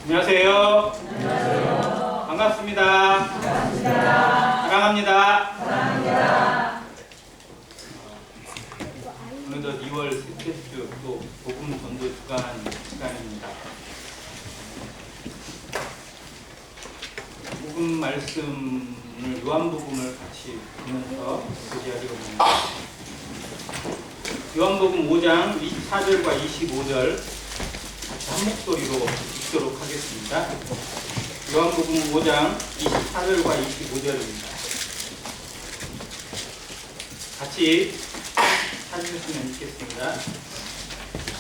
안녕하세요. 안녕하세요. 반갑습니다. 반갑습니다. 사랑합니다. 오늘도 2월 셋째 주 또 복음 전도 주간 시간입니다. 복음 말씀을 요한복음을 같이 보면서 교제하려고 합니다. 요한복음 5장 24절과 25절 같이 한 목소리로 읽도록 하겠습니다. 요한복음 5장 24절과 25절입니다. 같이 찾으셨으면 읽겠습니다.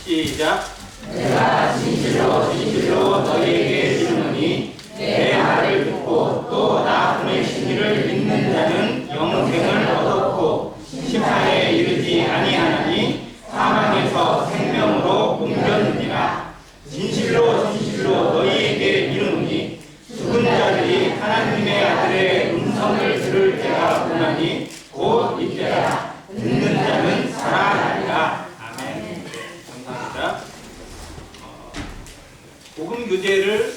시작. 내가 진실로 진실로 너희에게 이르노니 내 말을 듣고 또 나 보내신 이를 믿는 자는 영생을 얻었고 심판에 이르지 아니하나니 사망에서 생명으로 옮겼느니라. 진실로 진실로 너희에게 이르노니 죽은 자들이 하나님의 아들의 음성을 들을 때가 오나니 곧 이때라. 듣는 자는 살아나리라. 아멘. 감사합니다. 복음 교제를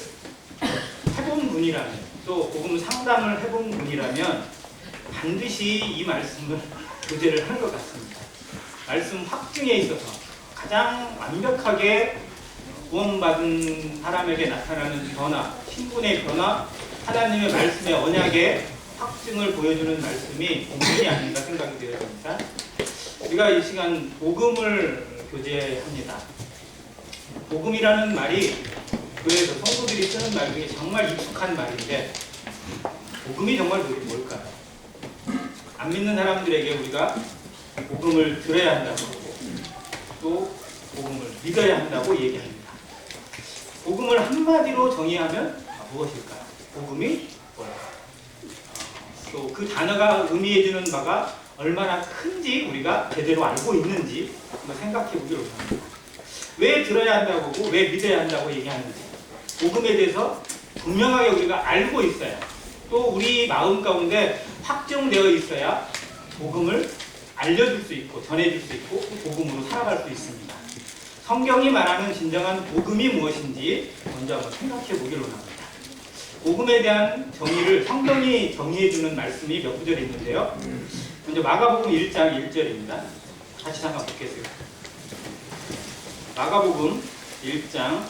해본 분이라면, 또 복음 상담을 해본 분이라면 반드시 이 말씀을 교제를 하는 것 같습니다. 말씀 확증에 있어서 가장 완벽하게 구원받은 사람에게 나타나는 변화, 신분의 변화, 하나님의 말씀의 언약의 확증을 보여주는 말씀이 복음이 아닌가 생각이 되어집니다. 우리가 이 시간 복음을 교제합니다. 복음이라는 말이 교회에서 성도들이 쓰는 말 중에 정말 익숙한 말인데, 복음이 정말 그게 뭘까요? 안 믿는 사람들에게 우리가 복음을 들어야 한다고 하고, 또 복음을 믿어야 한다고 얘기합니다. 복음을 한마디로 정의하면 무엇일까요? 복음이 뭐예요? 또 그 단어가 의미해주는 바가 얼마나 큰지 우리가 제대로 알고 있는지 한번 생각해 보기로 합니다. 왜 들어야 한다고 하고 왜 믿어야 한다고 얘기하는지 복음에 대해서 분명하게 우리가 알고 있어야, 또 우리 마음 가운데 확정되어 있어야 복음을 알려줄 수 있고 전해줄 수 있고 복음으로 살아갈 수 있습니다. 성경이 말하는 진정한 복음이 무엇인지 먼저 한번 생각해 보기로 합니다. 복음에 대한 정의를 성경이 정의해주는 말씀이 몇 구절이 있는데요. 먼저 마가복음 1장 1절입니다. 같이 잠깐 보겠습니다. 마가복음 1장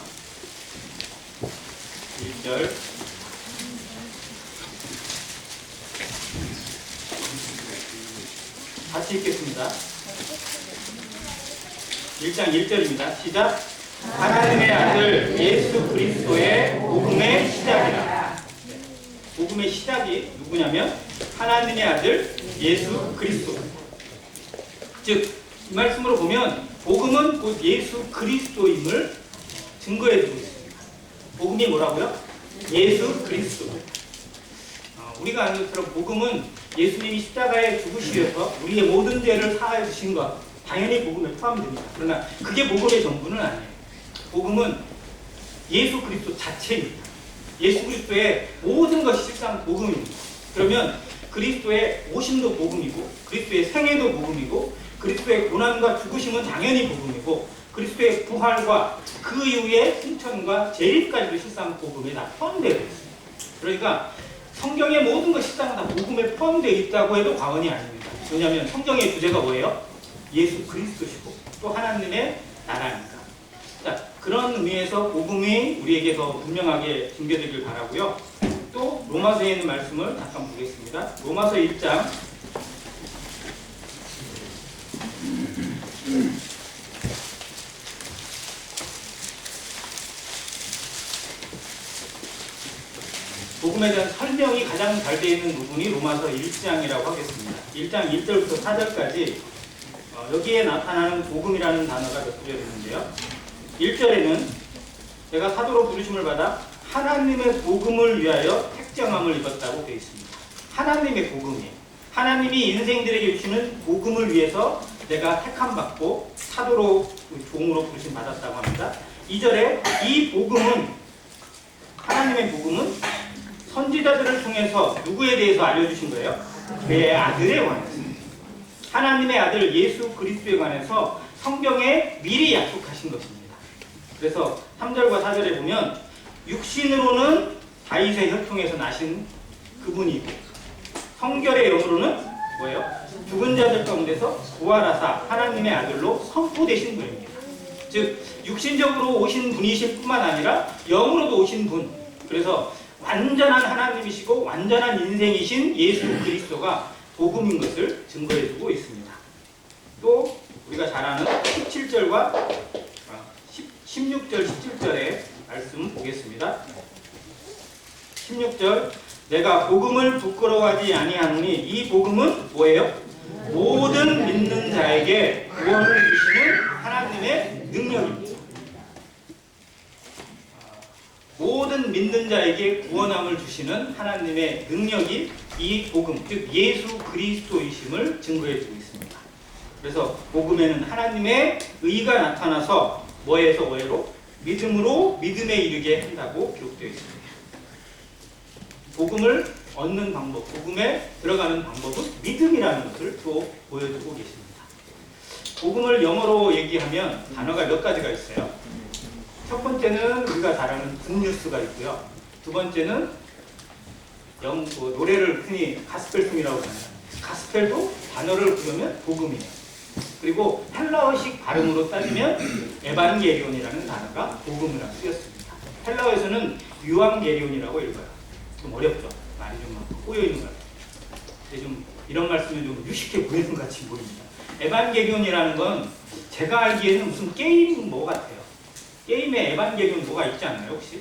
1절. 같이 읽겠습니다. 1장 1절입니다. 시작. 하나님의 아들 예수 그리스도의 복음의 시작이라. 복음의 시작이 누구냐면 하나님의 아들 예수 그리스도. 즉, 이 말씀으로 보면 복음은 곧 예수 그리스도임을 증거해주고 있습니다. 복음이 뭐라고요? 예수 그리스도. 우리가 아는 것처럼 복음은 예수님이 십자가에 죽으시려서 우리의 모든 죄를 사하여 주신 것, 당연히 복음에 포함됩니다. 그러나 그게 복음의 전부는 아니에요. 복음은 예수 그리스도 자체입니다. 예수 그리스도의 모든 것이 실상 복음입니다. 그러면 그리스도의 오심도 복음이고, 그리스도의 생애도 복음이고, 그리스도의 고난과 죽으심은 당연히 복음이고, 그리스도의 부활과 그 이후의 승천과 재림까지도 실상 복음에 다 포함되어 있습니다. 그러니까 성경의 모든 것이 실상 다 복음에 포함되어 있다고 해도 과언이 아닙니다. 왜냐하면 성경의 주제가 뭐예요? 예수 그리스도시고 또 하나님의 나라입니다. 자, 그런 의미에서 복음이 우리에게 더 분명하게 증거되길 바라고요. 또 로마서에 있는 말씀을 잠깐 보겠습니다. 로마서 1장 복음에 대한 설명이 가장 잘 되어 있는 부분이 로마서 1장이라고 하겠습니다. 1장 1절부터 4절까지 여기에 나타나는 복음이라는 단어가 몇 구절 있는데요. 1절에는 내가 사도로 부르심을 받아 하나님의 복음을 위하여 택정함을 입었다고 되어 있습니다. 하나님의 복음이에요. 하나님이 인생들에게 주시는 복음을 위해서 내가 택함받고 사도로 종으로 부르심 받았다고 합니다. 2절에 이 복음은, 하나님의 복음은 선지자들을 통해서 누구에 대해서 알려주신 거예요? 내 아들에 관해서. 하나님의 아들 예수 그리스도에 관해서 성경에 미리 약속하신 것입니다. 그래서 3절과 4절에 보면 육신으로는 다윗의 혈통에서 나신 그분이고 성결의 영으로는 뭐예요? 죽은 자들 가운데서 부활하사 하나님의 아들로 선포되신 분입니다. 즉 육신적으로 오신 분이실 뿐만 아니라 영으로도 오신 분. 그래서 완전한 하나님이시고 완전한 인생이신 예수 그리스도가 복음인 것을 증거해주고 있습니다. 또 우리가 잘 아는 16절 17절의 말씀 보겠습니다. 16절 내가 복음을 부끄러워하지 아니하노니 이 복음은 뭐예요? 모든 믿는 자에게 구원을 주시는 하나님의 능력입니다. 모든 믿는 자에게 구원함을 주시는 하나님의 능력이 이 복음, 즉 예수 그리스도이심을 증거해주고 있습니다. 그래서 복음에는 하나님의 의가 나타나서 뭐에서 뭐로? 믿음으로 믿음에 이르게 한다고 기록되어 있습니다. 복음을 얻는 방법, 복음에 들어가는 방법은 믿음이라는 것을 또 보여주고 계십니다. 복음을 영어로 얘기하면 단어가 몇 가지가 있어요. 첫 번째는 우리가 잘 아는 굿뉴스가 있고요. 두 번째는 노래를 흔히 가스펠송이라고 하잖아요. 가스펠도 단어를 부르면 복음이에요. 그리고 헬라어식 발음으로 따지면 에반게리온이라는 단어가 복음이라 쓰였습니다. 헬라어에서는 유앙게리온이라고 읽어요. 좀 어렵죠? 많이 좀 꼬여있는 것 같아요. 근데 좀 이런 말씀이 좀 유식해 보이는 것 같이 보입니다. 에반게리온이라는 건 제가 알기에는 무슨 게임 뭐 같아요. 게임에 에반게리온 뭐가 있지 않나요 혹시?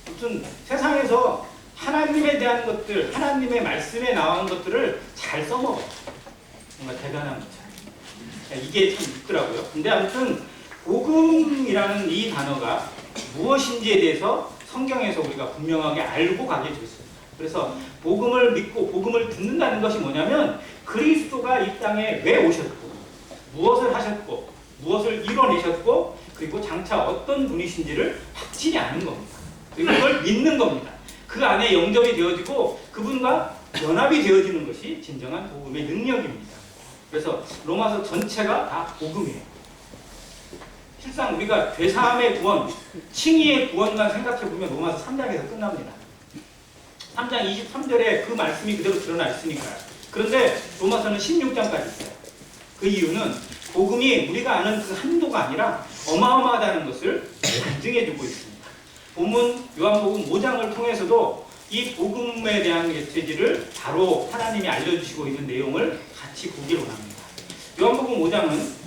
무슨 세상에서 하나님에 대한 것들, 하나님의 말씀에 나온 것들을 잘 써먹어요. 뭔가 대단한 것처럼. 이게 참 있더라고요. 근데 아무튼 복음이라는 이 단어가 무엇인지에 대해서 성경에서 우리가 분명하게 알고 가게 됐습니다. 그래서 복음을 믿고 복음을 듣는다는 것이 뭐냐면 그리스도가 이 땅에 왜 오셨고 무엇을 하셨고 무엇을 이뤄내셨고 그리고 장차 어떤 분이신지를 확실히 아는 겁니다. 그리고 그걸 믿는 겁니다. 그 안에 영접이 되어지고 그분과 연합이 되어지는 것이 진정한 복음의 능력입니다. 그래서 로마서 전체가 다 복음이에요. 실상 우리가 죄사함의 구원, 칭의의 구원만 생각해보면 로마서 3장에서 끝납니다. 3장 23절에 그 말씀이 그대로 드러나 있으니까요. 그런데 로마서는 16장까지 있어요. 그 이유는 복음이 우리가 아는 그 한도가 아니라 어마어마하다는 것을 간증해주고 있습니다. 본문 요한복음 5장을 통해서도 이 복음에 대한 메시지를 바로 하나님이 알려주시고 있는 내용을 같이 보기를 원합니다. 요한복음 5장은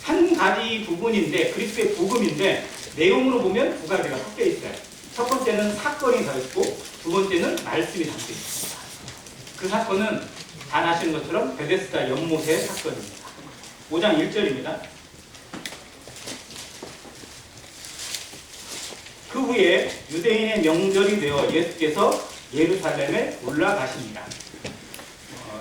한 가지 부분인데 그리스도의 복음인데 내용으로 보면 두 가지가 섞여 있어요. 첫 번째는 사건이 더 있고 두 번째는 말씀이 담겨 있습니다. 그 사건은 다 아시는 것처럼 베데스다 연못의 사건입니다. 5장 1절입니다. 그 후에 유대인의 명절이 되어 예수께서 예루살렘에 올라가십니다.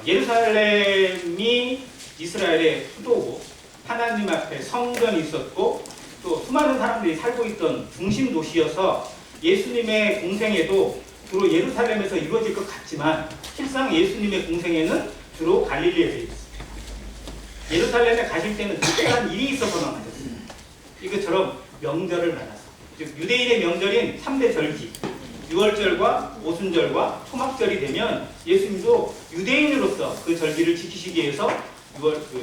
예루살렘이 이스라엘의 수도고 하나님 앞에 성전이 있었고 또 수많은 사람들이 살고 있던 중심 도시여서 예수님의 공생애도 주로 예루살렘에서 이루어질 것 같지만 실상 예수님의 공생애는 주로 갈릴리에서 있었습니다. 예루살렘에 가실 때는 특별한 일이 있어서만 가셨습니다. 이것처럼 명절을 만나서 즉 유대인의 명절인 3대 절기 6월절과 오순절과 초막절이 되면 예수님도 유대인으로서 그 절기를 지키시기 위해서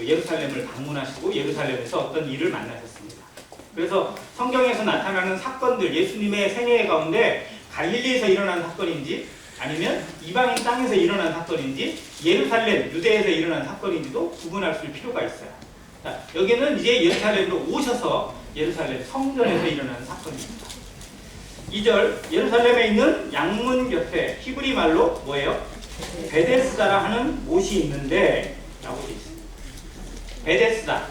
예루살렘을 방문하시고 예루살렘에서 어떤 일을 만나셨습니다. 그래서 성경에서 나타나는 사건들 예수님의 생애 가운데 갈릴리에서 일어난 사건인지 아니면 이방인 땅에서 일어난 사건인지 예루살렘, 유대에서 일어난 사건인지도 구분할 수 있을 필요가 있어요. 자, 여기는 이제 예루살렘으로 오셔서 예루살렘 성전에서 일어나는 사건입니다. 2절 예루살렘에 있는 양문 곁에 히브리 말로 뭐예요? 베데스다라 하는 못이 있는데 라고 되어 있습니다. 베데스다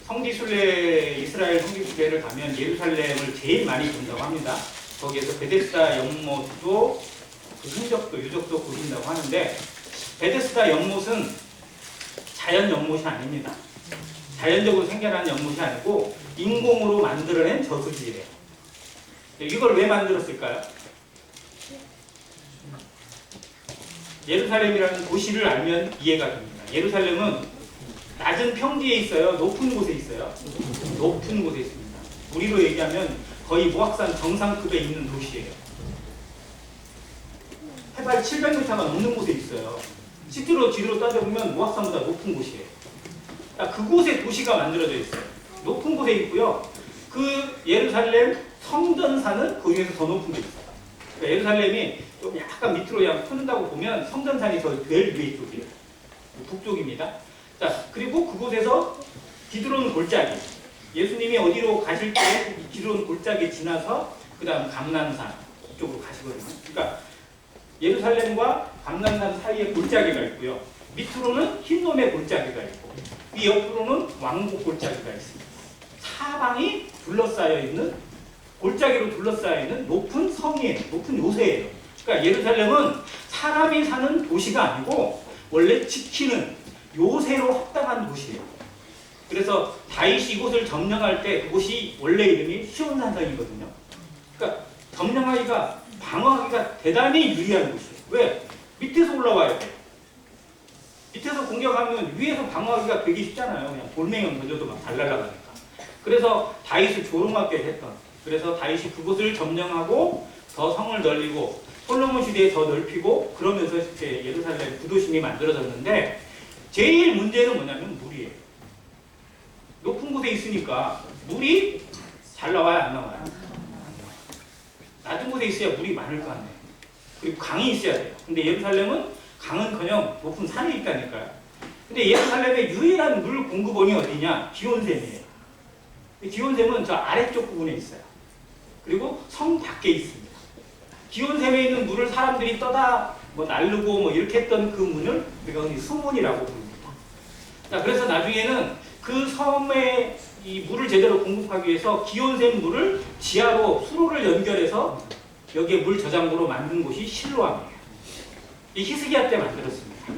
성지순례 이스라엘 성지순례를 가면 예루살렘을 제일 많이 본다고 합니다. 거기에서 베데스다 연못도 그 흔적도 유적도 보신다고 하는데 베데스다 연못은 자연 연못이 아닙니다. 자연적으로 생겨난 연못이 아니고 인공으로 만들어낸 저수지예요. 이걸 왜 만들었을까요? 예루살렘이라는 도시를 알면 이해가 됩니다. 예루살렘은 낮은 평지에 있어요? 높은 곳에 있어요? 높은 곳에 있습니다. 우리로 얘기하면 거의 모악산 정상급에 있는 도시예요. 해발 700m가 넘는 곳에 있어요. 실제로 지도로 따져보면 모악산보다 높은 곳이에요. 그러니까 그곳에 도시가 만들어져 있어요. 높은 곳에 있고요. 그 예루살렘 성전산은 거기에서 더 높은 데 있어요. 그러니까 예루살렘이 좀 약간 밑으로 그냥 터진다고 보면 성전산이 더 제일 위에 쪽이에요. 북쪽입니다. 자, 그리고 그곳에서 기드론 골짜기. 예수님이 어디로 가실 때 기드론 골짜기 지나서 그 다음 감난산 쪽으로 가시거든요. 그러니까 예루살렘과 감난산 사이에 골짜기가 있고요. 밑으로는 흰놈의 골짜기가 있고 이 옆으로는 왕복 골짜기가 있습니다. 사방이 둘러싸여 있는 골짜기로 둘러싸여 있는 높은 성이에요. 높은 요새예요. 그러니까 예루살렘은 사람이 사는 도시가 아니고 원래 지키는 요새로 합당한 도시예요. 그래서 다윗이 이곳을 점령할 때 그곳이 원래 이름이 시온산성이거든요. 그러니까 점령하기가 방어하기가 대단히 유리한 곳이에요. 왜? 밑에서 올라와야 돼. 밑에서 공격하면 위에서 방어하기가 되게 쉽잖아요. 그냥 돌멩이만 던져도 막 달날라가니까. 그래서 다윗을 조롱하게 했던. 그래서 다윗이 그곳을 점령하고 더 성을 넓히고 솔로몬 시대에 더 넓히고 그러면서 이제 예루살렘 구도심이 만들어졌는데 제일 문제는 뭐냐면 물이에요. 높은 곳에 있으니까 물이 잘 나와야 안 나와요? 낮은 곳에 있어야 물이 많을 거 아니에요. 그리고 강이 있어야 돼요. 근데 예루살렘은 강은커녕 높은 산에 있다니까요. 근데 예루살렘의 유일한 물 공급원이 어디냐? 기온샘이에요. 기온샘은 저 아래쪽 부분에 있어요. 그리고 성 밖에 있습니다. 기온샘에 있는 물을 사람들이 떠다 뭐 나르고 뭐 이렇게 했던 그 문을 우리가 흔히 수문이라고 부릅니다. 자, 그래서 나중에는 그 섬에 이 물을 제대로 공급하기 위해서 기온샘 물을 지하로 수로를 연결해서 여기에 물 저장고로 만든 곳이 실로암이에요. 이 히스기야 때 만들었습니다.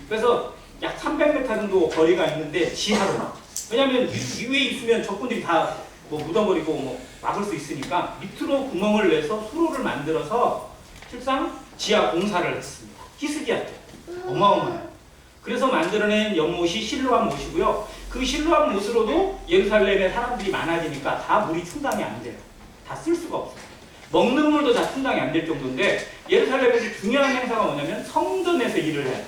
그래서 약 300m 정도 거리가 있는데 지하로. 왜냐하면 위에 있으면 적군들이 다 뭐 묻어버리고 뭐 막을 수 있으니까 밑으로 구멍을 내서 수로를 만들어서 실상 지하 공사를 했습니다. 히스기야 때. 어마어마해요. 그래서 만들어낸 연못이 실로암 못이고요. 그 실로암 못으로도 예루살렘에 사람들이 많아지니까 다 물이 충당이 안 돼요. 다 쓸 수가 없어요. 먹는 물도 다 충당이 안 될 정도인데 예루살렘에서 중요한 행사가 뭐냐면 성전에서 일을 해요.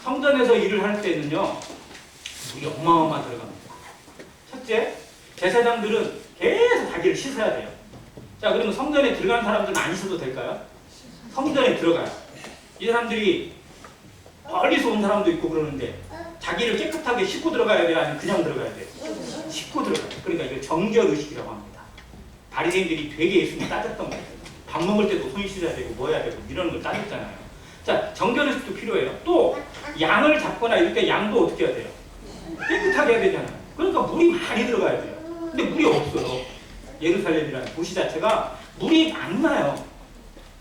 성전에서 일을 할 때는요. 물이 어마어마 들어갑니다. 첫째, 제사장들은 계속 자기를 씻어야 돼요. 자, 그러면 성전에 들어간 사람들은 안 씻어도 될까요? 성전에 들어가요. 이 사람들이 멀리서 온 사람도 있고 그러는데 자기를 깨끗하게 씻고 들어가야 돼요? 아니면 그냥 들어가야 돼요? 씻고 들어가요. 그러니까 이걸 정결의식이라고 합니다. 바리새인들이 되게 예수님 따졌던 거예요. 밥 먹을 때도 손 씻어야 되고 뭐 해야 되고 이런 걸 따졌잖아요. 자, 정결의식도 필요해요. 또 양을 잡거나 이럴 때 양도 어떻게 해야 돼요? 깨끗하게 해야 되잖아요. 그러니까 물이 많이 들어가야 돼요. 근데 물이 없어요. 예루살렘이라는 도시 자체가 물이 안 나요.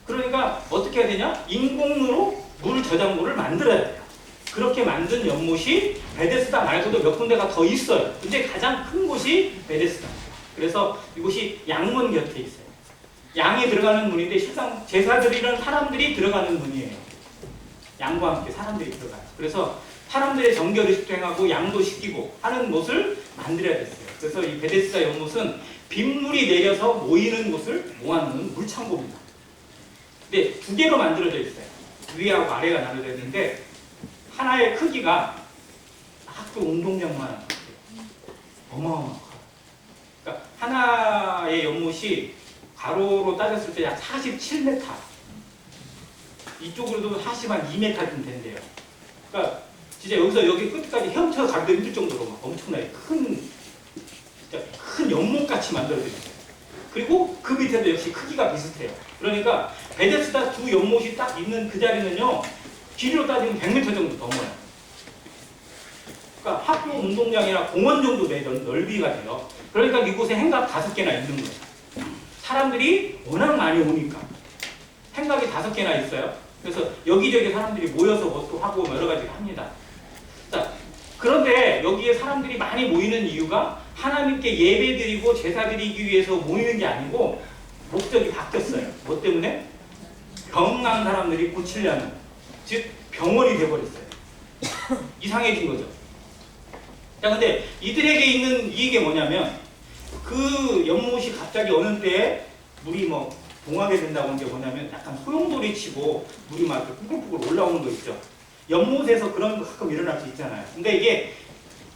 그러니까 어떻게 해야 되냐? 인공으로 물 저장고를 만들어야 돼요. 그렇게 만든 연못이 베데스다 말고도 몇 군데가 더 있어요. 근데 가장 큰 곳이 베데스다입니다. 그래서 이곳이 양문 곁에 있어요. 양이 들어가는 문인데 실상 제사드리는 사람들이 들어가는 문이에요. 양과 함께 사람들이 들어가요. 그래서 사람들의 정결의식도 행하고 양도 시키고 하는 곳을 만들어야 됐어요. 그래서 이 베데스다 연못은 빗물이 내려서 모이는 곳을 모아놓는 물창고입니다. 근데 두 개로 만들어져 있어요. 위하고 아래가 나눠져 있는데 하나의 크기가 학교 운동장만 어마어마해요. 그러니까 하나의 연못이 가로로 따졌을 때 약 47m, 이쪽으로도 2m쯤 된대요. 그러니까 진짜 여기서 여기 끝까지 헤엄쳐 가기도 힘들 정도로 막 엄청나게 진짜 큰 연못같이 만들어져 있어요. 그리고 그 밑에도 역시 크기가 비슷해요. 그러니까 베데스다 두 연못이 딱 있는 그 자리는요, 길이로 따지면 100m 정도 넘어요. 그러니까 학교 운동장이나 공원 정도 내 넓이가 돼요. 그러니까 이곳에 행각 5개나 있는 거예요. 사람들이 워낙 많이 오니까 행각이 5개나 있어요. 그래서 여기저기 사람들이 모여서 뭣도 하고 여러 가지 합니다. 자, 그런데 여기에 사람들이 많이 모이는 이유가 하나님께 예배드리고 제사드리기 위해서 모이는 게 아니고 목적이 바뀌었어요. 뭐 때문에? 병난 사람들이 고치려는, 즉 병원이 돼버렸어요. 이상해진 거죠. 자, 근데 이들에게 있는 이익이 뭐냐면 그 연못이 갑자기 어느 때에 물이 뭐 동하게 된다고 한 게 뭐냐면 약간 소용돌이 치고 물이 막 뿌글뿌글 올라오는 거 있죠. 연못에서 그런 거 가끔 일어날 수 있잖아요. 근데 이게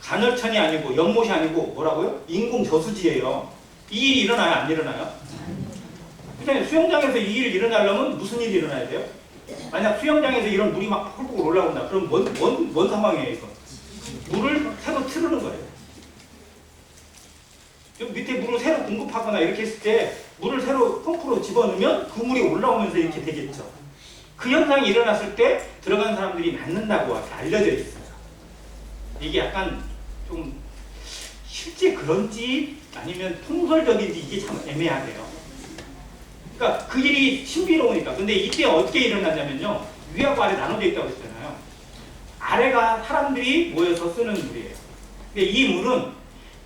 간헐천이 아니고 연못이 아니고 뭐라고요? 인공 저수지예요. 이 일이 일어나요? 안 일어나요? 그냥 수영장에서 이 일이 일어나려면 무슨 일이 일어나야 돼요? 만약 수영장에서 이런 물이 막 펄펄 올라온다. 그럼 뭔 상황이에요, 이거? 물을 새로 틀는 거예요. 여기 밑에 물을 새로 공급하거나 이렇게 했을 때 물을 새로 펌프로 집어넣으면 그 물이 올라오면서 이렇게 되겠죠. 그 현상이 일어났을 때 들어간 사람들이 낫는다고 알려져 있어요. 이게 약간 좀 실제 그런지 아니면 통설적인지 이게 참 애매하대요. 그러니까 그 일이 신비로우니까. 근데 이때 어떻게 일어나냐면요. 위하고 아래 나눠져 있다고 했잖아요. 아래가 사람들이 모여서 쓰는 물이에요. 근데 이 물은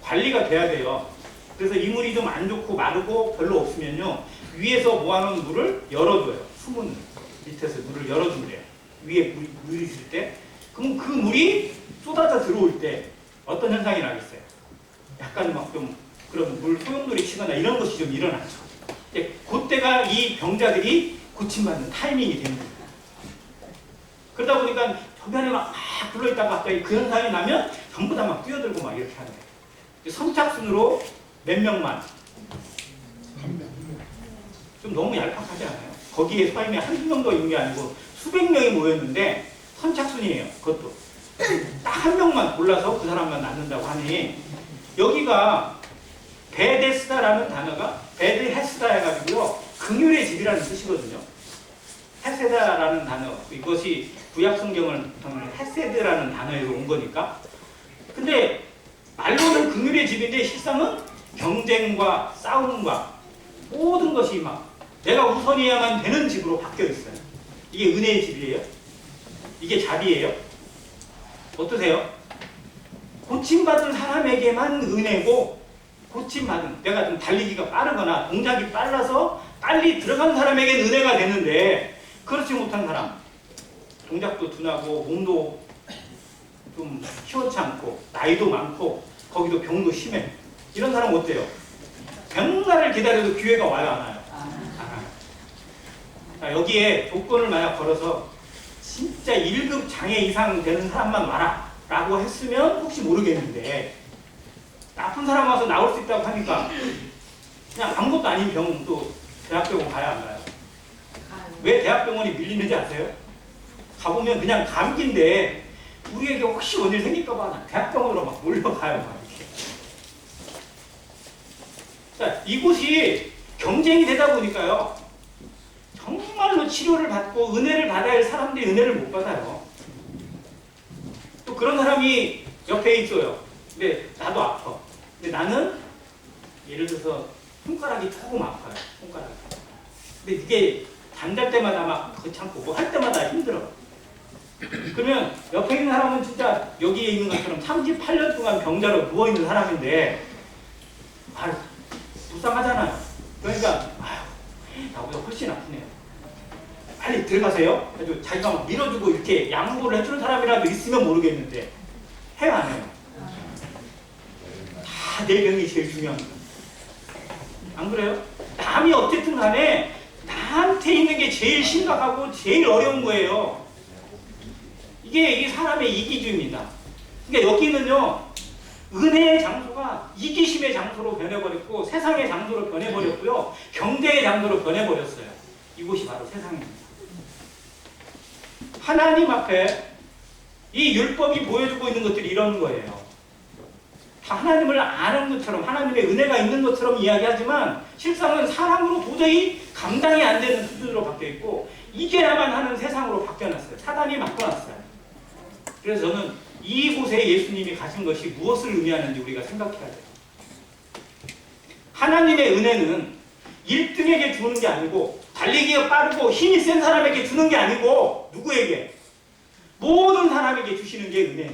관리가 돼야 돼요. 그래서 이 물이 좀 안 좋고 마르고 별로 없으면요. 위에서 모아놓은 물을 열어줘요. 숨은 밑에서 물을 열어준대요. 위에 물이 있을 때. 그럼 그 물이 쏟아져 들어올 때 어떤 현상이 나겠어요? 약간 막 좀 그런 물 소용돌이 치거나 이런 것이 좀 일어나죠. 그때가 이 병자들이 고침받는 타이밍이 되는 겁니다. 그러다 보니까 저변에 막 불러있다가 갑자기 그 현상이 나면 전부 다 막 뛰어들고 막 이렇게 하는 거예요. 선착순으로 몇 명만. 좀 너무 얄팍하지 않아요? 거기에 서 있는 한두 명도 있는 게 아니고 수백 명이 모였는데 선착순이에요. 그것도. 딱 한 명만 골라서 그 사람만 낳는다고 하니 여기가 베데스다라는 단어가 베드헤스다 해가지고요. 긍휼의 집이라는 뜻이거든요. 헤세다라는 단어. 이것이 구약 성경을 헤세드라는 단어에서 온 거니까. 근데 말로는 긍휼의 집인데 실상은 경쟁과 싸움과 모든 것이 막 내가 우선이어야만 되는 집으로 바뀌어 있어요. 이게 은혜의 집이에요? 이게 자비예요? 어떠세요? 고침받은 사람에게만 은혜고 고침받은 내가 좀 달리기가 빠르거나 동작이 빨라서 빨리 들어간 사람에게는 은혜가 되는데 그렇지 못한 사람 동작도 둔하고 몸도 좀 시원치 않고 나이도 많고 거기도 병도 심해 이런 사람 어때요? 백날을 기다려도 기회가 와요 안 와요? 안 와요. 자, 여기에 조건을 만약 걸어서 진짜 1급 장애 이상 되는 사람만 와라 라고 했으면 혹시 모르겠는데 나쁜 사람 와서 나올 수 있다고 하니까 그냥 아무것도 아닌 병도 대학병원 가야 안 가요? 왜 대학병원이 밀리는지 아세요? 가보면 그냥 감기인데 우리에게 혹시 뭔일 생길까봐 대학병원으로 막 몰려가요. 막 이렇게. 자, 이곳이 경쟁이 되다 보니까요. 정말로 치료를 받고 은혜를 받아야 할 사람들이 은혜를 못 받아요. 또 그런 사람이 옆에 있어요. 근데 나도 아파. 근데 나는 예를 들어서 손가락이 조금 아파요. 손가락이. 근데 이게 잠잘 때마다 막 거창고 뭐 할 때마다 힘들어. 그러면 옆에 있는 사람은 진짜 여기에 있는 것처럼 38년 동안 병자로 누워있는 사람인데 아유 불쌍하잖아요. 그러니까 아유 나보다 훨씬 아프네요. 빨리 들어가세요. 그래서 자기가 막 밀어주고 이렇게 양보를 해주는 사람이라도 있으면 모르겠는데 해요 안 해요? 다 내 병이 제일 중요한 거예요. 안 그래요? 남이 어쨌든 간에 나한테 있는 게 제일 심각하고 제일 어려운 거예요. 이게 사람의 이기주의입니다. 그러니까 여기는요, 은혜의 장소가 이기심의 장소로 변해버렸고, 세상의 장소로 변해버렸고요, 경제의 장소로 변해버렸어요. 이곳이 바로 세상입니다. 하나님 앞에 이 율법이 보여주고 있는 것들이 이런 거예요. 다 하나님을 아는 것처럼, 하나님의 은혜가 있는 것처럼 이야기하지만, 실상은 사람으로 도저히 감당이 안 되는 수준으로 바뀌어 있고, 이겨야만 하는 세상으로 바뀌어놨어요. 사단이 바꿔놨어요. 그래서 저는 이곳에 예수님이 가신 것이 무엇을 의미하는지 우리가 생각해야 돼요. 하나님의 은혜는 1등에게 주는 게 아니고 달리기가 빠르고 힘이 센 사람에게 주는 게 아니고 누구에게? 모든 사람에게 주시는 게 은혜예요.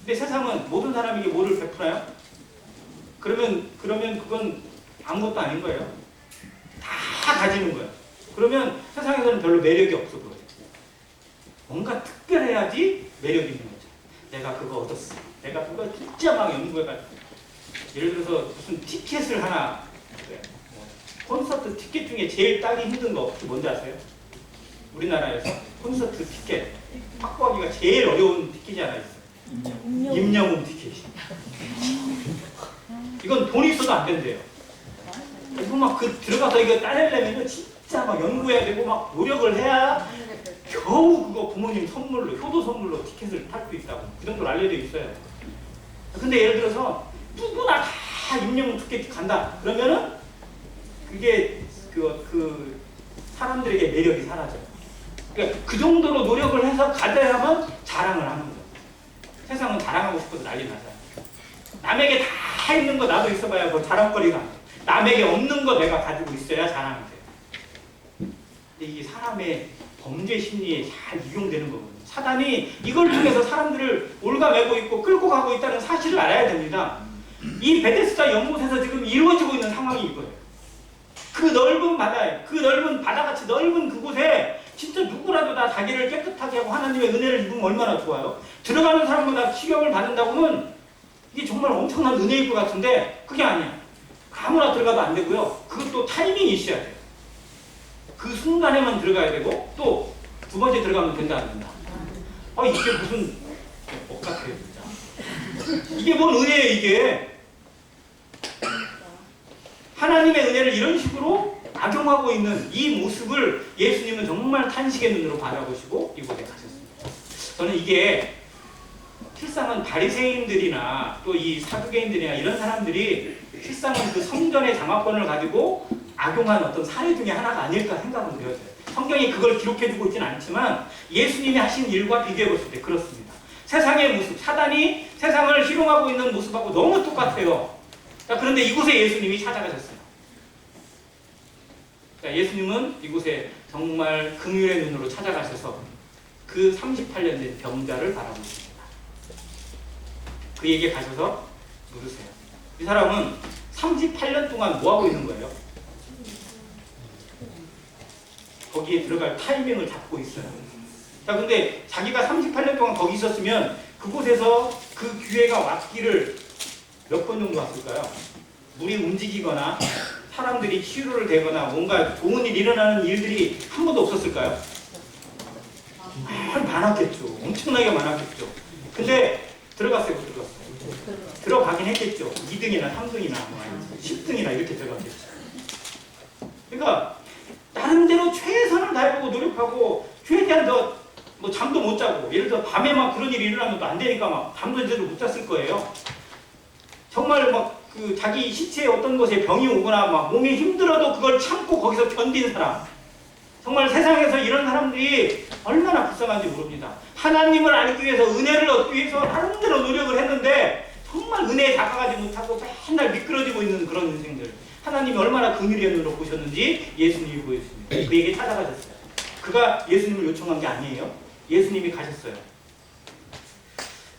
근데 세상은 모든 사람에게 뭐를 베풀어요? 그러면 그건 아무것도 아닌 거예요. 다 가지는 거예요. 그러면 세상에서는 별로 매력이 없어 보여요. 뭔가 특별해야지 매력이 있는 거죠. 내가 그거 얻었어. 내가 그거 진짜 막 연구해가지고 예를 들어서 무슨 티켓을 하나 콘서트 티켓 중에 제일 따기 힘든 거 혹시 뭔지 아세요? 우리나라에서 콘서트 티켓 확보하기가 제일 어려운 티켓이 하나 있어요. 임영웅 티켓이. 이건 돈이 있어도 안 된대요. 이거 막 들어가서 이거 따내려면 진짜 막 연구해야 되고 막 노력을 해야 겨우 그거 부모님 선물로, 효도 선물로 티켓을 탈 수 있다고. 그 정도로 알려져 있어요. 근데 예를 들어서 누구나 다 임영웅 티켓 간다. 그러면은 그게 그 사람들에게 매력이 사라져요. 그러니까 그 정도로 노력을 해서 가져야만 자랑을 하는 거예요. 세상은 자랑하고 싶어서 난리 나잖아요. 남에게 다 있는 거 나도 있어봐야 뭐 자랑거리가 안 돼. 남에게 없는 거 내가 가지고 있어야 자랑이 돼요. 근데 이게 사람의 범죄 심리에 잘 이용되는 거거든요. 사단이 이걸 통해서 사람들을 올가매고 있고 끌고 가고 있다는 사실을 알아야 됩니다. 이 베데스다 연못에서 지금 이루어지고 있는 상황이 이거예요. 그 넓은 바다에, 그 넓은 바다같이 넓은 그곳에 진짜 누구라도 다 자기를 깨끗하게 하고 하나님의 은혜를 입으면 얼마나 좋아요. 들어가는 사람마다 치욕을 받는다고는 이게 정말 엄청난 은혜일 것 같은데 그게 아니야. 아무나 들어가도 안 되고요. 그것도 타이밍이 있어야 돼요. 그 순간에만 들어가야 되고 또 두 번째 들어가면 된다 안 된다. 이게 무슨 억 같아요 진짜. 이게 뭔 은혜예요 이게. 하나님의 은혜를 이런 식으로 악용하고 있는 이 모습을 예수님은 정말 탄식의 눈으로 바라보시고 이곳에 가셨습니다. 저는 이게 실상은 바리새인들이나 또 이 사두개인들이나 이런 사람들이 실상은 그 성전의 장악권을 가지고 악용한 어떤 사례 중에 하나가 아닐까 생각은 들어요. 성경이 그걸 기록해주고 있지는 않지만 예수님이 하신 일과 비교해봤을 때 그렇습니다. 세상의 모습, 사단이 세상을 희롱하고 있는 모습하고 너무 똑같아요. 자, 그런데 이곳에 예수님이 찾아가셨어요. 자, 예수님은 이곳에 정말 긍휼의 눈으로 찾아가셔서 그 38년 된 병자를 바라보십니다. 그에게 가셔서 물으세요. 이 사람은 38년 동안 뭐하고 있는 거예요? 거기에 들어갈 타이밍을 잡고 있어요. 자, 근데 자기가 38년 동안 거기 있었으면 그곳에서 그 기회가 왔기를 몇 번 정도 왔을까요? 물이 움직이거나 사람들이 치유를 되거나 뭔가 좋은 일이 일어나는 일들이 한 번도 없었을까요? 많았겠죠. 엄청나게 많았겠죠. 근데 들어갔어요, 못 들어갔어요? 들어가긴 했겠죠. 2등이나 3등이나 뭐 10등이나 이렇게 들어갔겠죠. 그러니까 나름대로 최선을 다해보고 노력하고 최대한 뭐 잠도 못 자고 예를 들어 밤에 막 그런 일이 일어나면 안 되니까 막 잠도 제대로 못 잤을 거예요. 정말 막 그 자기 시체에 어떤 것에 병이 오거나 막 몸이 힘들어도 그걸 참고 거기서 견딘 사람. 정말 세상에서 이런 사람들이 얼마나 불쌍한지 모릅니다. 하나님을 알기 위해서 은혜를 얻기 위해서 나름대로 노력을 했는데 정말 은혜에 다가가지 못하고 맨날 미끄러지고 있는 그런 인생들. 하나님이 얼마나 긍휼의 눈으로 보셨는지 예수님이 보여주십니다. 그에게 찾아가셨어요. 그가 예수님을 요청한 게 아니에요. 예수님이 가셨어요.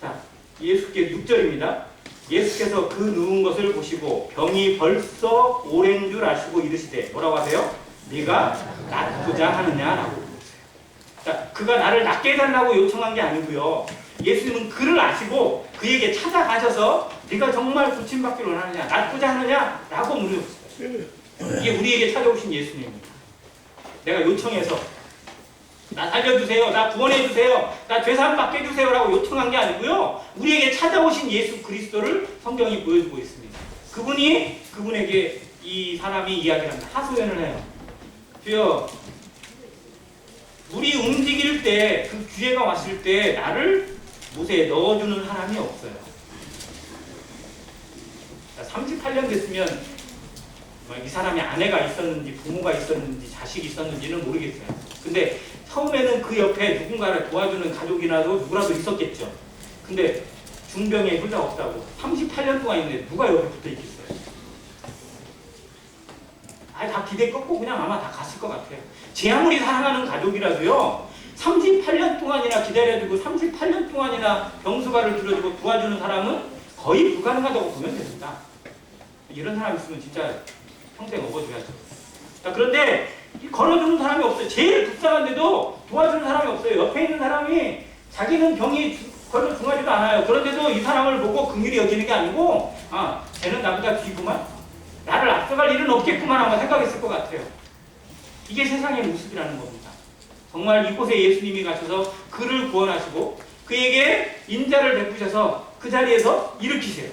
자, 예수께 6절입니다. 예수께서 그 누운 것을 보시고 병이 벌써 오랜 줄 아시고 이르시되 뭐라고 하세요? 네가 낫고자 하느냐라고 물으세요. 자, 그가 나를 낫게 해달라고 요청한 게 아니고요. 예수님은 그를 아시고 그에게 찾아가셔서 네가 정말 고침받기를 원하느냐, 낫고자 하느냐라고 물으셨어요. 이게 우리에게 찾아오신 예수님입니다. 내가 요청해서 나 살려주세요, 나 구원해주세요, 나 죄사함 받게 해주세요 라고 요청한 게 아니고요. 우리에게 찾아오신 예수 그리스도를 성경이 보여주고 있습니다. 그분에게 이 사람이 이야기를 합니다. 하소연을 해요. 주여, 물이 움직일 때 그 기회가 왔을 때 나를 못에 넣어주는 사람이 없어요. 38년 됐으면 이 사람이 아내가 있었는지 부모가 있었는지 자식이 있었는지는 모르겠어요. 근데 처음에는 그 옆에 누군가를 도와주는 가족이라도 누구라도 있었겠죠. 근데 중병에 효자가 없다고 38년 동안 있는데 누가 옆에 붙어 있겠어요? 다 기대 꺾고 그냥 아마 다 갔을 것 같아요. 제 아무리 사랑하는 가족이라도요, 38년 동안이나 기다려주고 38년 동안이나 병수가를 들어주고 도와주는 사람은 거의 불가능하다고 보면 됩니다. 이런 사람 있으면 진짜 평생 업어줘야죠. 자, 그런데 걸어주는 사람이 없어요. 제일 불쌍한데도 도와주는 사람이 없어요. 옆에 있는 사람이 자기는 병이 별로 중하지도 않아요. 그런데도 이 사람을 보고 긍휼히 여기는 게 아니고 아, 쟤는 나보다 뒤구만. 나를 앞서갈 일은 없겠구만 하고 생각했을 것 같아요. 이게 세상의 모습이라는 겁니다. 정말 이곳에 예수님이 가셔서 그를 구원하시고 그에게 인자를 베푸셔서 그 자리에서 일으키세요.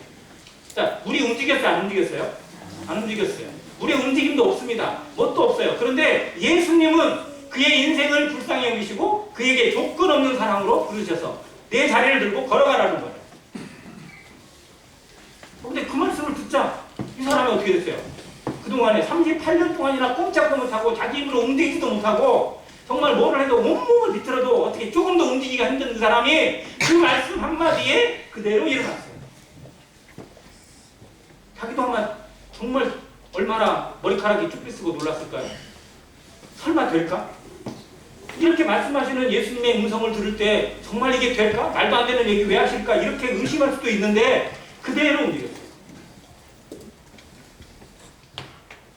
자, 우리 움직였어요? 안 움직였어요? 안 움직였어요. 우리의 움직임도 없습니다. 뭣도 없어요. 그런데 예수님은 그의 인생을 불쌍히 여기시고 그에게 조건 없는 사랑으로 부르셔서 내 자리를 들고 걸어가라는 거예요. 근데 그 말씀을 듣자 이 사람이 어떻게 됐어요? 그동안에 38년 동안이나 꼼짝도 못하고 자기 힘으로 움직이지도 못하고 정말 뭐를 해도 온몸을 비틀어도 어떻게 조금 더 움직이기가 힘든 그 사람이 그 말씀 한마디에 그대로 일어났어요. 자기도 아마 정말 얼마나 머리카락이 쭈뼛 쓰고 놀랐을까요? 설마 될까? 이렇게 말씀하시는 예수님의 음성을 들을 때 정말 이게 될까? 말도 안 되는 얘기 왜 하실까? 이렇게 의심할 수도 있는데 그대로 움직였어요.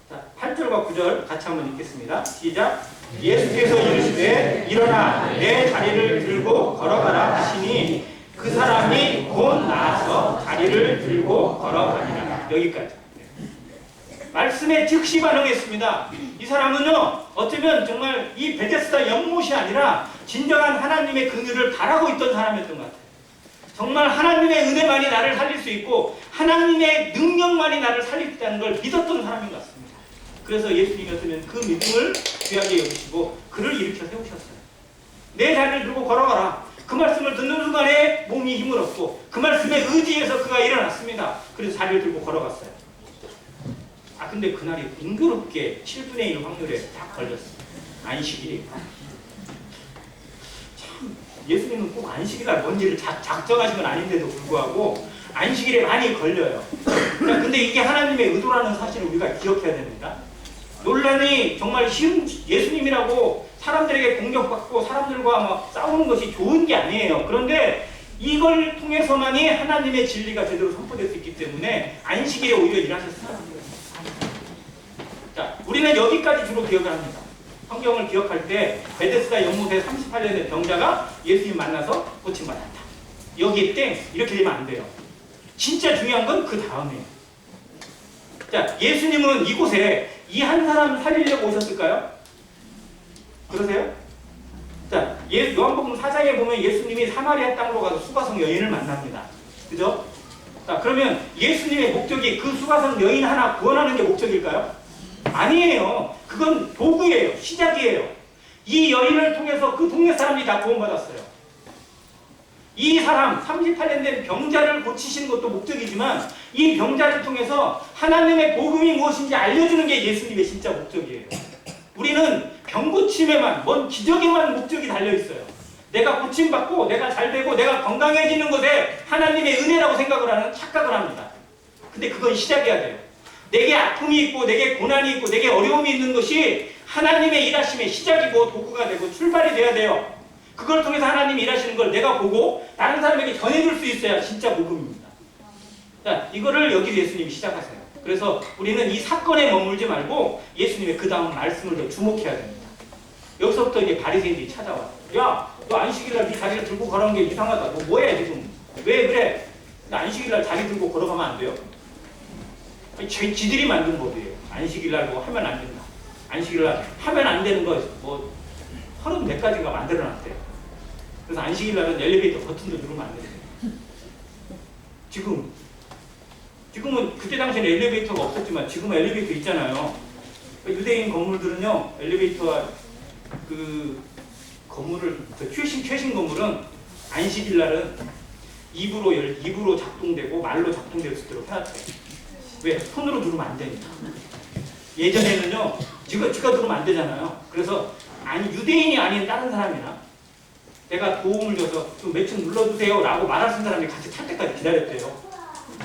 자, 8절과 9절 같이 한번 읽겠습니다. 시작. 예수께서 이르시되 일어나 내 다리를 들고 걸어가라 하시니 그 사람이 곧 나아서 다리를 들고 걸어가니라. 여기까지. 말씀에 즉시 반응했습니다. 이 사람은요, 어쩌면 정말 이 베데스다 연못이 아니라 진정한 하나님의 긍휼을 바라고 있던 사람이었던 것 같아요. 정말 하나님의 은혜만이 나를 살릴 수 있고 하나님의 능력만이 나를 살릴 수 있다는 걸 믿었던 사람인 것 같습니다. 그래서 예수님이 어쩌면 그 믿음을 귀하게 여기시고 그를 일으켜 세우셨어요. 내 자리를 들고 걸어가라. 그 말씀을 듣는 순간에 몸이 힘을 얻고 그 말씀에 의지해서 그가 일어났습니다. 그래서 자리를 들고 걸어갔어요. 아, 근데 그날이 공교롭게 7분의 1 확률에 딱 걸렸어요. 안식일이. 참, 예수님은 꼭 안식일날 뭔지를 작정하신 건 아닌데도 불구하고 안식일에 많이 걸려요. 그러니까 근데 이게 하나님의 의도라는 사실을 우리가 기억해야 됩니다. 논란이 정말 쉬운, 예수님이라고 사람들에게 공격받고 사람들과 막 싸우는 것이 좋은 게 아니에요. 그런데 이걸 통해서만이 하나님의 진리가 제대로 선포될 수 있기 때문에 안식일에 오히려 일하셨어요. 자, 우리는 여기까지 주로 기억을 합니다. 성경을 기억할 때 베데스다 연못에 38년 된 병자가 예수님 만나서 고침받았다. 여기에 땡! 이렇게 되면 안 돼요. 진짜 중요한 건 그 다음이에요. 자, 예수님은 이곳에 이 한 사람을 살리려고 오셨을까요? 그러세요? 자, 요한복음 4장에 보면 예수님이 사마리아 땅으로 가서 수가성 여인을 만납니다. 그죠? 자, 그러면 예수님의 목적이 그 수가성 여인 하나 구원하는 게 목적일까요? 아니에요. 그건 도구예요. 시작이에요. 이 여인을 통해서 그 동네 사람들이 다 구원받았어요. 이 사람 38년 된 병자를 고치시는 것도 목적이지만 이 병자를 통해서 하나님의 복음이 무엇인지 알려주는 게 예수님의 진짜 목적이에요. 우리는 병 고침에만, 뭔 기적에만 목적이 달려있어요. 내가 고침받고 내가 잘되고 내가 건강해지는 것에 하나님의 은혜라고 생각을 하는 착각을 합니다. 근데 그건 시작해야 돼요. 내게 아픔이 있고 내게 고난이 있고 내게 어려움이 있는 것이 하나님의 일하심의 시작이고 도구가 되고 출발이 돼야 돼요. 그걸 통해서 하나님이 일하시는 걸 내가 보고 다른 사람에게 전해줄 수 있어야 진짜 복음입니다. 자, 이거를 여기서 예수님이 시작하세요. 그래서 우리는 이 사건에 머물지 말고 예수님의 그 다음 말씀을 더 주목해야 됩니다. 여기서부터 이제 바리새인들이 찾아와요. 야, 너 안식일날 네 자리를 들고 걸어가는 게 이상하다. 너 뭐해 지금? 왜 그래? 안식일날 자리 들고 걸어가면 안 돼요? 지들이 만든 법이에요. 안식일날 뭐 하면 안 된다. 안식일날 하면 안 되는 거 뭐 34가지가 만들어놨대요. 그래서 안식일날은 엘리베이터 버튼도 누르면 안 돼요. 지금은 그때 당시에는 엘리베이터가 없었지만 지금은 엘리베이터 있잖아요. 유대인 건물들은요, 엘리베이터와 그 건물을, 최신 건물은 안식일날은 입으로 작동되고 말로 작동될 수 있도록 해놨대요. 왜? 손으로 누르면 안 되니까. 예전에는요, 지가 누르면 안 되잖아요. 그래서 유대인이 아닌 다른 사람이나 내가 도움을 줘서 좀 몇 층 눌러주세요 라고 말할 수 있는 사람이 같이 탈 때까지 기다렸대요.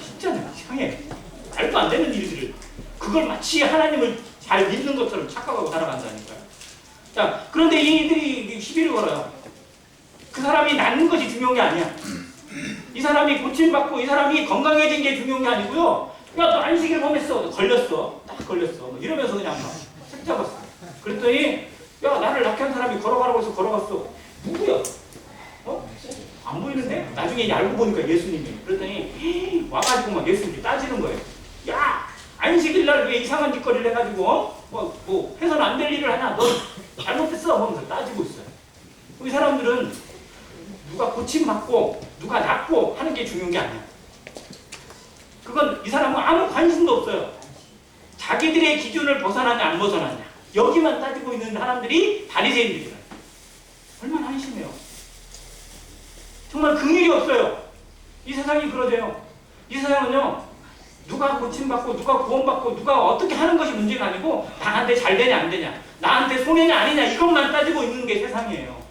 진짜 이상해. 말도 안 되는 일들을. 그걸 마치 하나님을 잘 믿는 것처럼 착각하고 살아간다니까요. 자, 그런데 이들이 시비를 걸어요. 그 사람이 낫는 것이 중요한 게 아니야. 이 사람이 고침받고 이 사람이 건강해진 게 중요한 게 아니고요. 야, 너 안식일 범했어. 걸렸어. 딱 걸렸어. 뭐 이러면서 그냥 막 책 잡았어. 그랬더니 야, 나를 낳게 한 사람이 걸어가라고 해서 걸어갔어. 누구야? 어? 안 보이는데? 나중에 알고 보니까 예수님이. 그랬더니 와가지고 막 예수님이 따지는 거예요. 야, 안식일 날 왜 이상한 짓거리를 해가지고 뭐 해서는 안 될 일을 하냐? 너 잘못했어. 하면서 따지고 있어요. 이 사람들은 누가 고침받고 누가 낫고 하는 게 중요한 게 아니야. 그건 이 사람은 아무 관심도 없어요. 자기들의 기준을 벗어나냐 안 벗어나냐 여기만 따지고 있는 사람들이 바리새인들이에요. 얼마나 한심해요. 정말 긍휼이 없어요. 이 세상이 그러세요. 이 세상은요, 누가 고침받고 누가 구원받고 누가 어떻게 하는 것이 문제가 아니고 나한테 잘 되냐 안 되냐, 나한테 손해냐 아니냐 이것만 따지고 있는 게 세상이에요.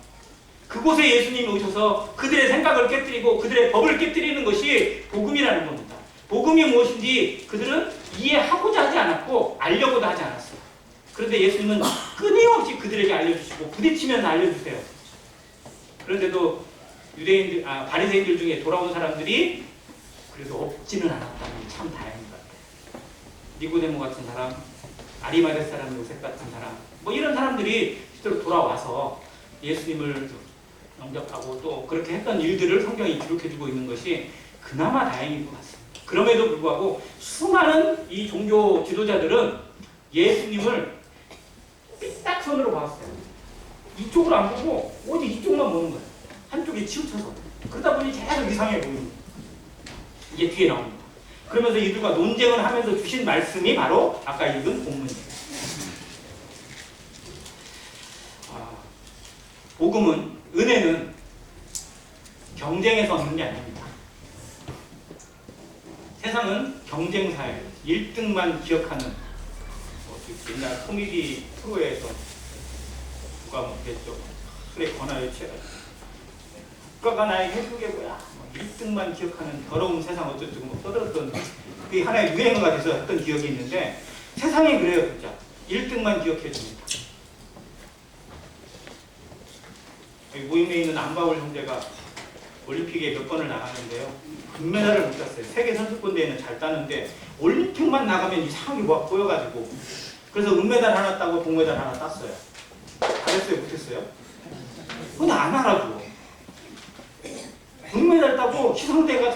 그곳에 예수님이 오셔서 그들의 생각을 깨뜨리고 그들의 법을 깨뜨리는 것이 복음이라는 겁니다. 복음이 무엇인지 그들은 이해하고자 하지 않았고 알려고도 하지 않았어요. 그런데 예수님은 끊임없이 그들에게 알려주시고 부딪히면서 알려주세요. 그런데도 바리새인들 중에 돌아온 사람들이 그래도 없지는 않았다는 게 참 다행인 것 같아요. 니고데모 같은 사람, 아리마대 사람 요셉 같은 사람, 뭐 이런 사람들이 실제로 돌아와서 예수님을 영접하고 또 그렇게 했던 일들을 성경이 기록해주고 있는 것이 그나마 다행인 것 같습니다. 그럼에도 불구하고 수많은 이 종교 지도자들은 예수님을 삐딱선으로 봤어요. 이쪽을 안 보고 오직 이쪽만 보는 거예요. 한쪽에 치우쳐서. 그러다 보니 계속 이상해 보이는 거예요. 이게 뒤에 나옵니다. 그러면서 이들과 논쟁을 하면서 주신 말씀이 바로 아까 읽은 본문이에요. 복음은, 은혜는 경쟁에서 얻는 게 아닙니다. 세상은 경쟁사예요. 1등만 기억하는 옛날 코미디 프로에서 누가 뭐 그랬죠. 술에 권하여 취해가지고 국가가 나에게 해준 게 뭐야? 1등만 기억하는 더러운 세상 어쩌고 뭐 떠들었던 그게 하나의 유행어가 돼서 했던 기억이 있는데 세상이 그래요. 진짜 1등만 기억해 줍니다. 여기 모임에 있는 안바울 형제가 올림픽에 몇 번을 나가는데요. 금메달을 못 땄어요. 세계 선수권 대회는 잘 따는데 올림픽만 나가면 이상하게 막 보여가지고 그래서 은메달 하나 따고 동메달 하나 땄어요. 잘했어요? 못했어요? 근데 안 알아줘. 은메달 따고 시상대가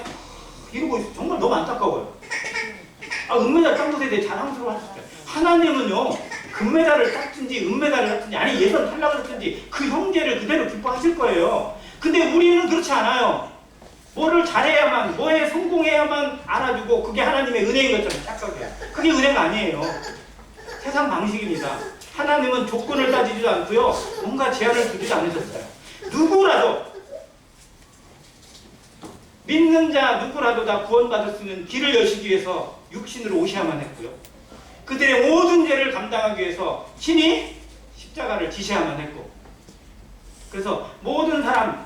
이러고 있어. 정말 너무 안타까워요. 은메달 딴 것에 대해 자랑스러워 하셨어요. 하나님은요, 금메달을 땄든지 은메달을 땄든지 아니 예선 탈락을 했든지 그 형제를 그대로 기뻐하실 거예요. 근데 우리는 그렇지 않아요. 뭐를 잘해야만, 뭐에 성공해야만 알아주고 그게 하나님의 은혜인 것처럼 착각해요. 그게 은혜가 아니에요. 세상 방식입니다. 하나님은 조건을 따지지도 않고요. 뭔가 제한을 두지도 않으셨어요. 누구라도 믿는 자 누구라도 다 구원받을 수 있는 길을 여시기 위해서 육신으로 오셔야만 했고요. 그들의 모든 죄를 감당하기 위해서 신이 십자가를 지셔야만 했고 그래서 모든 사람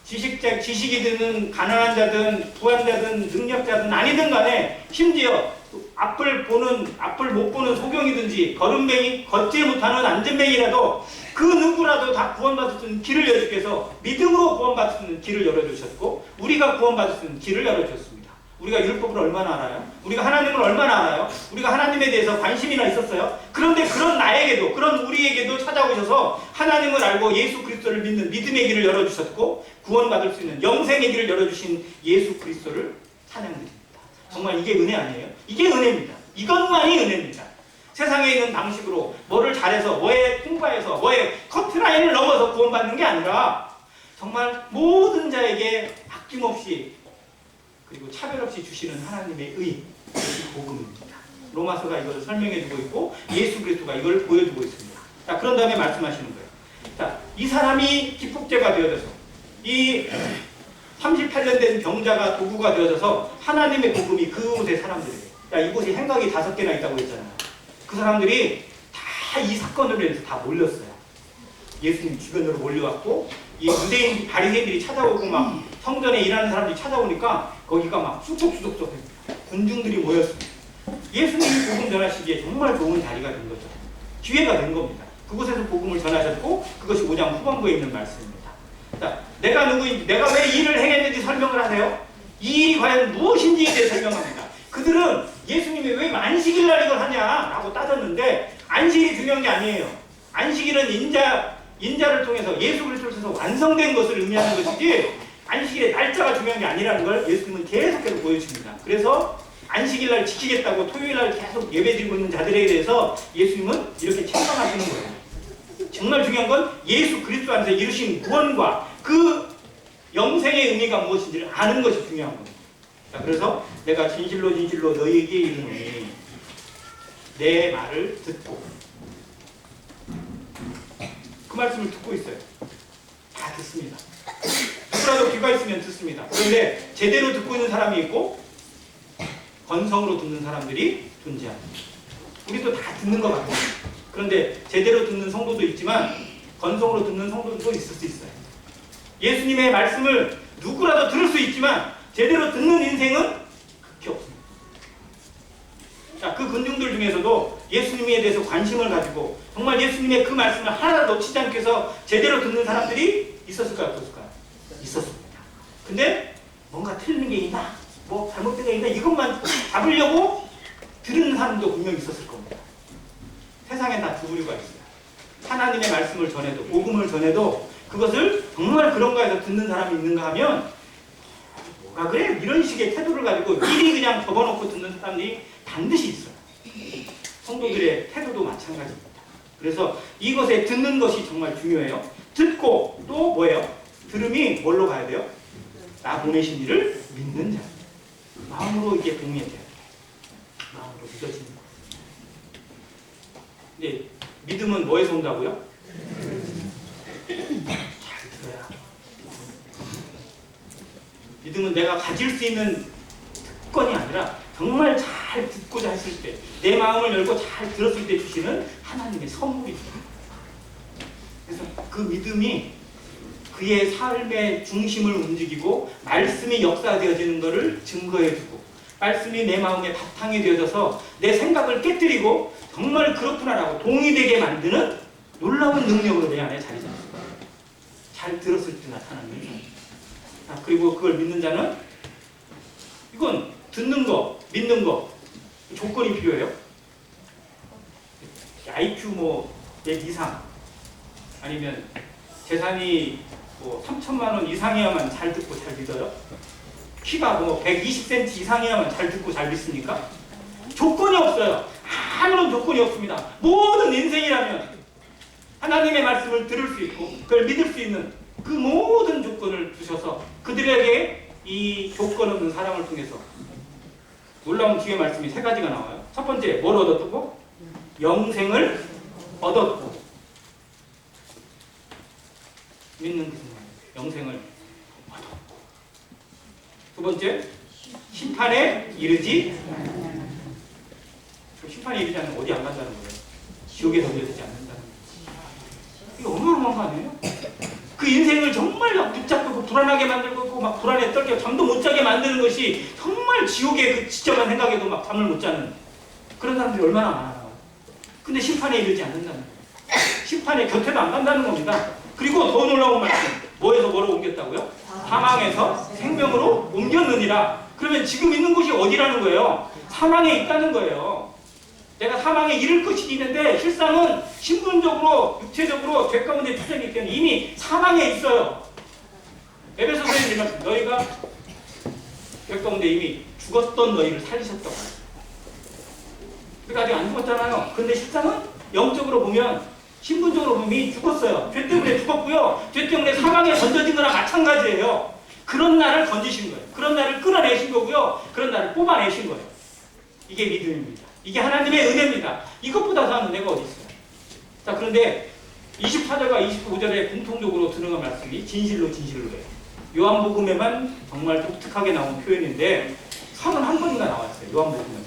지식이든 가난한 자든 부한 자든 능력자든 아니든 간에 심지어 앞을 못 보는 소경이든지 걸음뱅이 걷지 못하는 안전뱅이라도 그 누구라도 다 구원받을 수 있는 길을 여주께서 믿음으로 구원받을 수 있는 길을 열어주셨고 우리가 구원받을 수 있는 길을 열어주셨습니다. 우리가 율법을 얼마나 알아요? 우리가 하나님을 얼마나 알아요? 우리가 하나님에 대해서 관심이나 있었어요? 그런데 그런 나에게도 그런 우리에게도 찾아오셔서 하나님을 알고 예수 그리스도를 믿는 믿음의 길을 열어주셨고 구원받을 수 있는 영생의 길을 열어주신 예수 그리스도를 찬양드립니다. 정말 이게 은혜 아니에요? 이게 은혜입니다. 이것만이 은혜입니다. 세상에 있는 방식으로 뭐를 잘해서 뭐에 통과해서 뭐에 커트라인을 넘어서 구원받는 게 아니라 정말 모든 자에게 아낌없이 그리고 차별 없이 주시는 하나님의 의, 이것이 복음입니다. 로마서가 이걸 설명해주고 있고 예수 그리스도가 이걸 보여주고 있습니다. 자, 그런 다음에 말씀하시는 거예요. 자, 이 사람이 기폭제가 되어져서 이 38년 된 병자가 도구가 되어져서 하나님의 복음이 그곳의 사람들에게 이곳에 행각이 5개나 있다고 했잖아요. 그 사람들이 다 이 사건으로 인해서 다 몰렸어요. 예수님 주변으로 몰려왔고 이 유대인 바리새인들이 찾아오고 막 성전에 일하는 사람들이 찾아오니까 거기가 막 수석수석 군중들이 모였습니다. 예수님이 복음 전하시기에 정말 좋은 자리가 된 거죠. 기회가 된 겁니다. 그곳에서 복음을 전하셨고 그것이 5장 후반부에 있는 말씀입니다. 자, 내가 누구인지, 내가 왜 이 일을 행했는지 설명을 하세요. 이 일이 과연 무엇인지에 대해 설명합니다. 그들은 예수님이 왜 안식일 날 이걸 하냐라고 따졌는데 안식일이 중요한 게 아니에요. 안식일은 인자를 통해서 예수 그리스도를 통해서 완성된 것을 의미하는 것이지 안식일의 날짜가 중요한 게 아니라는 걸 예수님은 계속해서 보여줍니다. 그래서 안식일 날 지키겠다고 토요일 날 계속 예배드리고 있는 자들에게 대해서 예수님은 이렇게 책망하시는 거예요. 정말 중요한 건 예수 그리스도 안에서 이루신 구원과 그 영생의 의미가 무엇인지를 아는 것이 중요한 겁니다. 자, 그래서 내가 진실로 진실로 너희에게 이르노니 내 말을 듣고, 그 말씀을 듣고 있어요. 다 듣습니다. 누구라도 귀가 있으면 듣습니다. 그런데 제대로 듣고 있는 사람이 있고 건성으로 듣는 사람들이 존재합니다. 우리도 다 듣는 것 같아요. 그런데 제대로 듣는 성도도 있지만 건성으로 듣는 성도도 있을 수 있어요. 예수님의 말씀을 누구라도 들을 수 있지만 제대로 듣는 인생은 극히 없습니다. 자, 그 군중들 중에서도 예수님에 대해서 관심을 가지고 정말 예수님의 그 말씀을 하나도 놓치지 않기 위해서 제대로 듣는 사람들이 있었을까요? 없었을까요? 있었습니다. 근데 뭔가 틀린 게 있나? 뭐 잘못된 게 있나? 이것만 잡으려고 들은 사람도 분명히 있었을 겁니다. 세상에 다 두 부류가 있어요. 하나님의 말씀을 전해도, 복음을 전해도 그것을 정말 그런가 해서 듣는 사람이 있는가 하면 뭐가 그래? 이런 식의 태도를 가지고 미리 그냥 접어놓고 듣는 사람이 반드시 있어요. 성도들의 태도도 마찬가지입니다. 그래서 이것에 듣는 것이 정말 중요해요. 듣고 또 뭐예요? 들음이 뭘로 가야 돼요? 나 보내신 이를 믿는 자. 마음으로 이게 동의해야 돼요. 마음으로 믿어지는 거예요. 근데 믿음은 뭐에서 온다고요? 잘 들어야. 믿음은 내가 가질 수 있는 특권이 아니라 정말 잘 듣고자 했을 때, 내 마음을 열고 잘 들었을 때 주시는 하나님의 선물입니다. 그래서 그 믿음이 그의 삶의 중심을 움직이고 말씀이 역사되어지는 것을 증거해주고, 말씀이 내 마음의 바탕이 되어져서 내 생각을 깨뜨리고 정말 그렇구나라고 동의되게 만드는 놀라운 능력으로 내 안에 자리 잡습니다. 잘 들었을 때 나타나는 자, 그리고 그걸 믿는 자는 이건 듣는 거, 믿는 거 조건이 필요해요. IQ 뭐 100 이상 아니면 재산이 뭐 3천만 원 이상이어야만 잘 듣고 잘 믿어요? 키가 뭐 120cm 이상이어야만 잘 듣고 잘 믿습니까? 조건이 없어요. 아무런 조건이 없습니다. 모든 인생이라면 하나님의 말씀을 들을 수 있고 그걸 믿을 수 있는 그 모든 조건을 주셔서 그들에게 이 조건 없는 사랑을 통해서 놀라운 기회 말씀이 세 가지가 나와요. 첫 번째, 뭘 얻었고? 영생을 얻었고. 믿는 그 순간 영생을 얻었고. 두 번째, 심판에 이르지. 심판에 이르지 않으면 어디 안 간다는 거예요. 지옥에 던져지지 않는다는 거예요. 이거 어마어마한 거 아니에요? 그 인생을 정말 붙잡고 불안하게 만들고 막 불안에 떨게 잠도 못 자게 만드는 것이 정말 지옥의 그 지점만 생각해도 막 잠을 못 자는 그런 사람들이 얼마나 많아요. 근데 심판에 이르지 않는다는 거예요. 심판의 곁에도 안 간다는 겁니다. 그리고 더 놀라운 말씀, 뭐에서 뭐로 옮겼다고요? 사망에서 생명으로 옮겼느니라. 그러면 지금 있는 곳이 어디라는 거예요? 사망에 있다는 거예요. 내가 사망에 이를 것이 있는데 실상은 신분적으로, 육체적으로 죄 가운데 투정이 때문에 이미 사망에 있어요. 에베소서에 보면 너희가 죄 가운데 이미 죽었던 너희를 살리셨다고 해요. 그러니까 아직 안 죽었잖아요. 그런데 실상은 영적으로 보면, 신분적으로 보면 이미 죽었어요. 죄 때문에 죽었고요. 죄 때문에 사망에 던져진 거랑 마찬가지예요. 그런 나를 건지신 거예요. 그런 나를 끌어내신 거고요. 그런 나를 뽑아내신 거예요. 이게 믿음입니다. 이게 하나님의 은혜입니다. 이것보다 더한 은혜가 어디 있어요? 자, 그런데 24절과 25절에 공통적으로 들어간 말씀이 진실로 진실로예요. 요한복음에만 정말 독특하게 나온 표현인데 31번인가 나왔어요. 요한복음에만.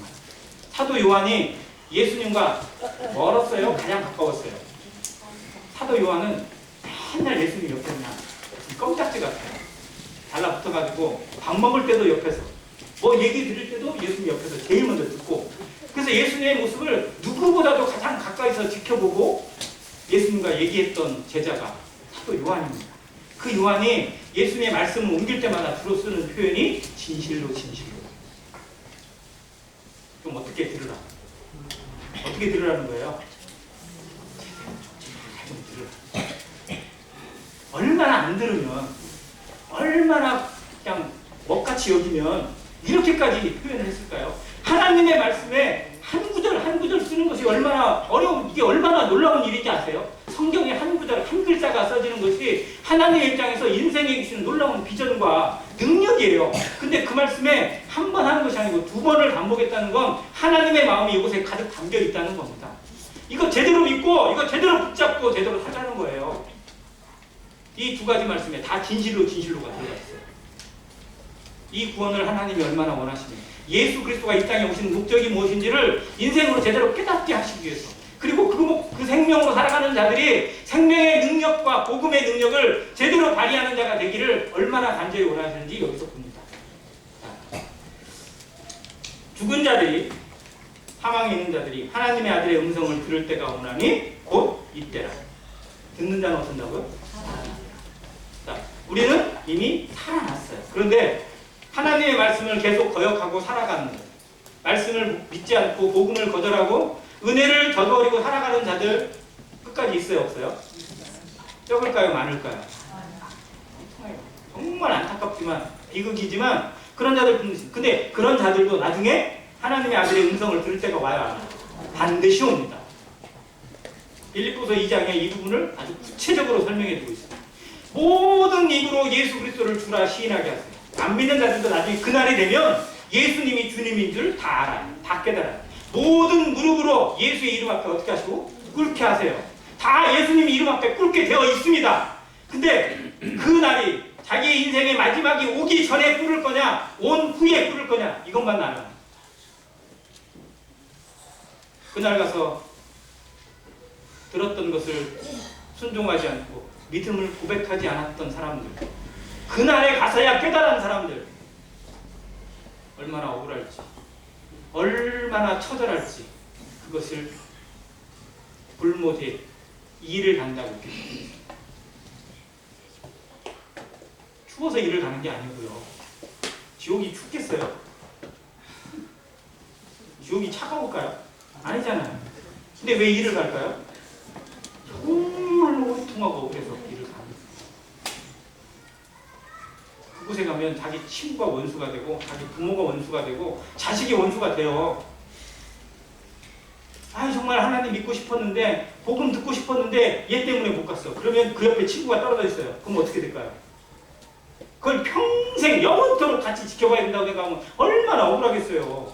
사도 요한이 예수님과 멀었어요? 가장 가까웠어요? 사도 요한은 맨날 예수님 옆에 그냥 껌딱지 같아요. 달라붙어가지고 밥 먹을 때도 옆에서, 뭐 얘기 들을 때도 예수님 옆에서 제일 먼저 듣고, 그래서 예수님의 모습을 누구보다도 가장 가까이서 지켜보고 예수님과 얘기했던 제자가 사도 요한입니다. 그 요한이 예수님의 말씀을 옮길 때마다 주로 쓰는 표현이 진실로 진실로. 좀 어떻게 들으라. 어떻게 들으라는 거예요? 좀 들으라. 얼마나 안 들으면 얼마나 그냥 먹같이 여기면 이렇게까지 표현을 했을까요? 하나님의 말씀에 한 구절 한 구절 쓰는 것이 얼마나 이게 얼마나 놀라운 일인지 아세요? 성경에 한 구절 한 글자가 써지는 것이 하나님의 입장에서 인생에 주시는 놀라운 비전과 능력이에요. 근데 그 말씀에 한 번 하는 것이 아니고 두 번을 반복했다는 건 하나님의 마음이 이곳에 가득 담겨 있다는 겁니다. 이거 제대로 믿고 이거 제대로 붙잡고 제대로 살자는 거예요. 이 두 가지 말씀에 다 진실로가 들어가 있어요. 이 구원을 하나님이 얼마나 원하시며 예수 그리스도가 이 땅에 오신 목적이 무엇인지를 인생으로 제대로 깨닫게 하시기 위해서, 그리고 그 생명으로 살아가는 자들이 생명의 능력과 복음의 능력을 제대로 발휘하는 자가 되기를 얼마나 간절히 원하시는지 여기서 봅니다. 죽은 자들이, 사망에 있는 자들이 하나님의 아들의 음성을 들을 때가 오나니 곧 이때라. 듣는 자는 어떤다고요? 자, 우리는 이미 살아났어요. 그런데 하나님의 말씀을 계속 거역하고 살아가는 거예요. 말씀을 믿지 않고 복음을 거절하고 은혜를 저버리고 살아가는 자들 끝까지 있어요, 없어요? 적을까요, 많을까요? 정말 안타깝지만 비극이지만 그런 자들, 근데 그런 자들도 나중에 하나님의 아들의 음성을 들을 때가 와요, 안 와요? 반드시 옵니다. 빌립보서 2장에 이 부분을 아주 구체적으로 설명해 주고 있습니다. 모든 입으로 예수 그리스도를 주라 시인하게 하세요. 안 믿는 자들도 나중에 그날이 되면 예수님이 주님인 줄 다 알아요. 다 깨달아요. 모든 무릎으로 예수의 이름 앞에 어떻게 하시고? 꿇게 하세요. 다 예수님 이름 앞에 꿇게 되어 있습니다. 근데 그 날이 자기의 인생의 마지막이 오기 전에 꿇을 거냐, 온 후에 꿇을 거냐, 이것만 알아요. 그날 가서 들었던 것을 순종하지 않고 믿음을 고백하지 않았던 사람들, 그날에 가서야 깨달은 사람들, 얼마나 억울할지, 얼마나 처절할지, 그것을 불못에 일을 간다고 했습니다. 추워서 일을 가는 게 아니고요. 지옥이 춥겠어요? 지옥이 차가울까요? 아니잖아요. 근데 왜 일을 갈까요? 정말 고통하고 그래서 일을 가는 거예요. 그곳에 가면 자기 친구가 원수가 되고 자기 부모가 원수가 되고 자식이 원수가 돼요. 아, 정말 하나님 믿고 싶었는데 복음 듣고 싶었는데 얘 때문에 못 갔어. 그러면 그 옆에 친구가 떨어져 있어요. 그럼 어떻게 될까요? 그걸 평생 영원토록 같이 지켜봐야 된다고 생각하면 얼마나 억울하겠어요.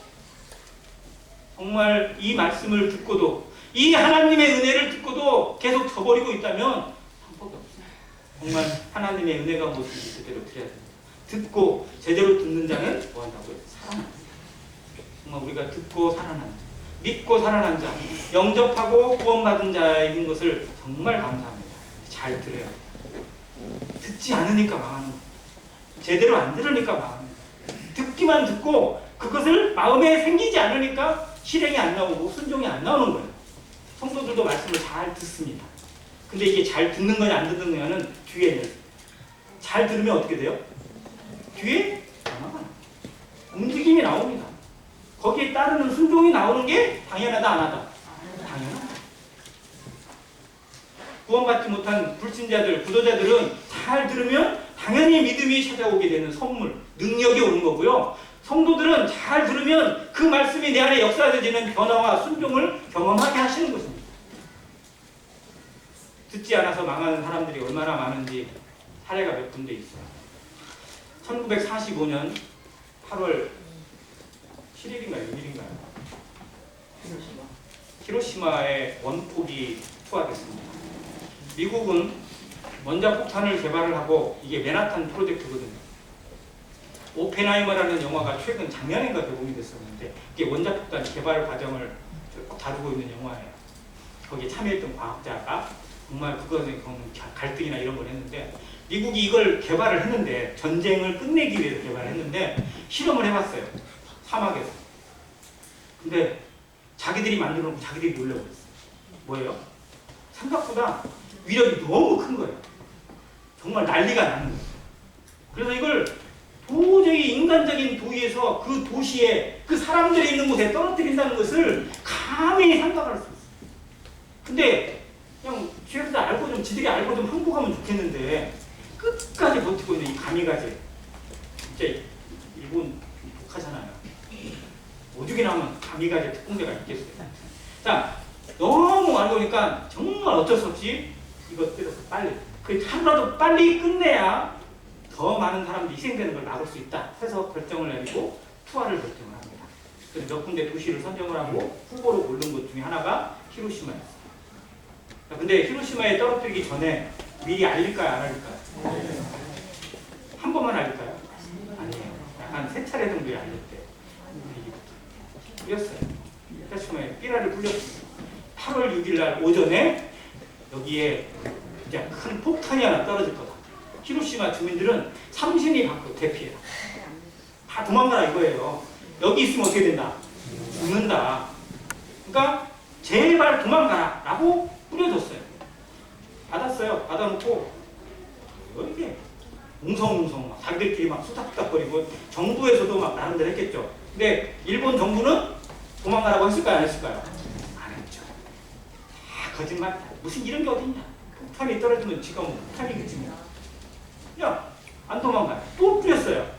정말 이 말씀을 듣고도, 이 하나님의 은혜를 듣고도 계속 저버리고 있다면 방법이 없어요. 정말 하나님의 은혜가 무엇인지 제대로 들어야 됩니다. 듣고 제대로 듣는 자는 뭐 한다고요? 살아난다. 정말 우리가 듣고 살아난 자, 믿고 살아난 자, 영접하고 구원받은 자인 것을 정말 감사합니다. 잘 들어야 돼요. 듣지 않으니까 망하는 거예요. 제대로 안 들으니까 망하는 거예요. 듣기만 듣고 그것을 마음에 생기지 않으니까 실행이 안 나오고 순종이 안 나오는 거예요. 성도들도 말씀을 잘 듣습니다. 근데 이게 잘 듣는 거냐 안 듣는 거냐는 뒤에, 잘 들으면 어떻게 돼요? 뒤에 움직임이 나옵니다. 거기에 따르는 순종이 나오는 게 당연하다 안 하다? 당연하다. 구원받지 못한 불신자들, 구도자들은 잘 들으면 당연히 믿음이 찾아오게 되는 선물, 능력이 오는 거고요. 성도들은 잘 들으면 그 말씀이 내 안에 역사되지는 변화와 순종을 경험하게 하시는 것입니다. 듣지 않아서 망하는 사람들이 얼마나 많은지 사례가 몇 군데 있어요. 1945년 8월 7일인가요? 6일인가요? 히로시마에 원폭이 투하됐습니다. 미국은 원자폭탄을 개발을 하고, 이게 맨하탄 프로젝트거든요. 오펜하이머라는 영화가 최근 작년인가 개봉이 됐었는데, 이게 원자폭탄 개발 과정을 쭉 다루고 있는 영화예요. 거기에 참여했던 과학자가 정말 그거는 갈등이나 이런 걸 했는데, 미국이 이걸 개발을 했는데, 전쟁을 끝내기 위해서 개발을 했는데 실험을 해봤어요. 사막에서. 근데 자기들이 만들어 놓고 자기들이 놀려버렸어요. 뭐예요? 생각보다 위력이 너무 큰 거예요. 정말 난리가 나는 거예요. 그래서 이걸 도저히 인간적인 도의에서 그 도시에 그 사람들이 있는 곳에 떨어뜨린다는 것을 감히 생각할 수 있어요. 근데 그냥 지들이 알고 좀 항복하면 좋겠는데 끝 끝까지 버티고 있는 이 가미가제. 진짜 일본 독하잖아요. 오죽이 나오면 가미가제 특공대가 있겠어요. 자, 너무 많이 오니까 정말 어쩔 수 없이 이것 때려서 빨리. 그 하루라도 빨리 끝내야 더 많은 사람들이 희생되는 걸 막을 수 있다 해서 결정을 내리고 투하를 결정을 합니다. 그래서 몇 군데 도시를 선정을 하고 후보로 고른 것 중에 하나가 히로시마였어요. 근데 히로시마에 떨어뜨리기 전에 미리 알릴까요? 안 알릴까요? 한 번만 알릴까요? 아니에요. 약간 3차례 정도에 알렸대요. 뿌렸어요. 히로시마에 삐라를 뿌렸습니다. 8월 6일 날 오전에 여기에 이제 큰 폭탄이 하나 떨어질 거다. 히로시마 주민들은 삼신이 밖으로 대피해라. 다 도망가라 이거예요. 여기 있으면 어떻게 된다? 죽는다. 그러니까 제발 도망가라 라고 뿌려줬어요. 받았어요. 받아놓고 이게 웅성웅성 막 자기들끼리 막 수닥수닥거리고 정부에서도 막 나름대로 했겠죠. 근데 일본 정부는 도망가라고 했을까요? 안 했을까요? 안 했죠. 다 거짓말. 무슨 이런 게 어딨냐. 폭탄이 떨어지면 지가 뭐 폭탄이겠지 뭐. 야, 안 도망가요. 또 뿌렸어요.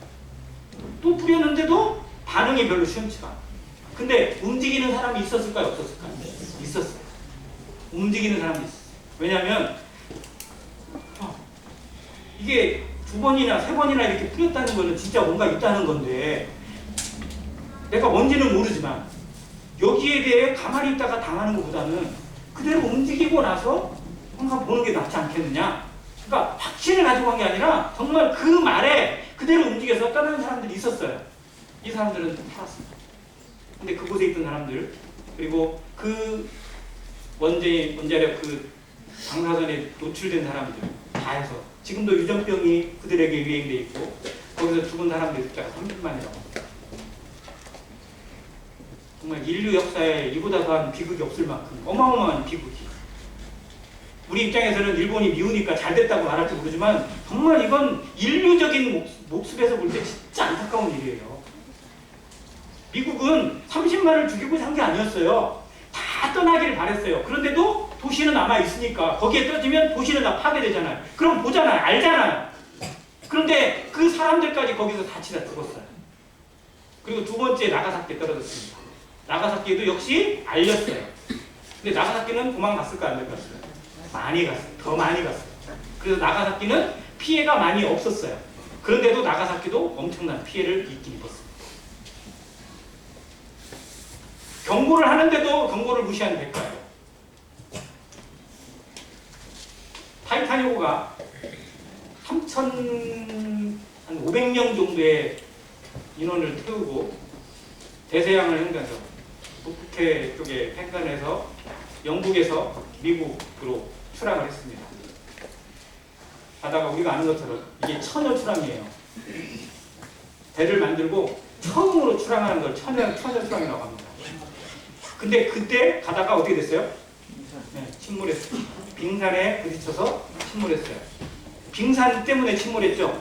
또 뿌렸는데도 반응이 별로 시원치가 않아요. 근데 움직이는 사람이 있었을까요? 없었을까요? 있었어요. 움직이는 사람이 있었어요. 왜냐하면 이게 2번이나 3번이나 이렇게 뿌렸다는 거는 진짜 뭔가 있다는 건데 내가 뭔지는 모르지만 여기에 대해 가만히 있다가 당하는 것보다는 그대로 움직이고 나서 뭔가 보는 게 낫지 않겠느냐. 그러니까 확신을 가지고 한 게 아니라 정말 그 말에 그대로 움직여서 떠나는 사람들이 있었어요. 이 사람들은 살았습니다. 근데 그곳에 있던 사람들 그리고 그 원자력 그 방사선에 노출된 사람들 다 해서 지금도 유전병이 그들에게 유행돼 있고 거기서 죽은 사람들 숫자가 30만이라고 합니다. 정말 인류 역사에 이보다 더한 비극이 없을 만큼 어마어마한 비극이. 우리 입장에서는 일본이 미우니까 잘 됐다고 말할지 모르지만 정말 이건 인류적인 모습에서 볼 때 진짜 안타까운 일이에요. 미국은 30만을 죽이고 산 게 아니었어요. 다 떠나기를 바랬어요. 그런데도 도시는 남아있으니까 거기에 떠지면 도시는 다 파괴되잖아요. 그럼 보잖아요. 알잖아요. 그런데 그 사람들까지 거기서 다 치다 죽었어요. 그리고 2번째 나가사키에 떨어졌습니다. 나가사키에도 역시 알렸어요. 근데 나가사키는 도망갔을까 안 갔을까요? 많이 갔어요. 더 많이 갔어요. 그래서 나가사키는 피해가 많이 없었어요. 그런데도 나가사키도 엄청난 피해를 입긴 입었습니다. 경고를 하는데도 경고를 무시하는 대가예요. 타이타닉호가 3,500명 정도의 인원을 태우고 대서양을 행가서 북해 쪽에 횡단해서 영국에서 미국으로 출항을 했습니다. 가다가 우리가 아는 것처럼 이게 처녀 출항이에요. 배를 만들고 처음으로 출항하는 걸 처녀 출항이라고 합니다. 근데 그때 가다가 어떻게 됐어요? 네, 침몰했어요. 빙산에 부딪혀서 침몰했어요. 빙산 때문에 침몰했죠?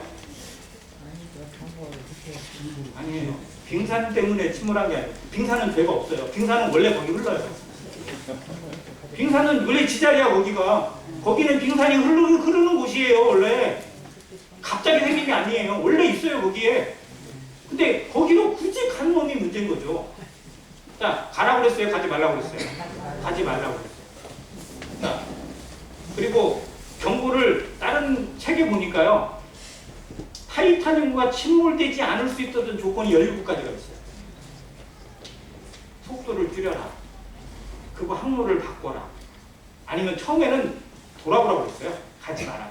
아니에요. 빙산 때문에 침몰한 게 아니에요. 빙산은 죄가 없어요. 빙산은 원래 거기 흘러요. 빙산은 원래 지자리야 거기가. 거기는 빙산이 흐르는 곳이에요 원래. 갑자기 생긴 게 아니에요. 원래 있어요 거기에. 근데 거기로 굳이 간 놈이 문제인 거죠. 자, 가라고 그랬어요? 가지 말라고 그랬어요? 가지 말라고 그랬어요. 자, 그리고 경고를 다른 책에 보니까요. 타이타닉호가 침몰되지 않을 수 있었던 조건이 17가지가 있어요. 속도를 줄여라. 그거 항로를 바꿔라. 아니면 처음에는 돌아보라고 그랬어요. 가지 마라.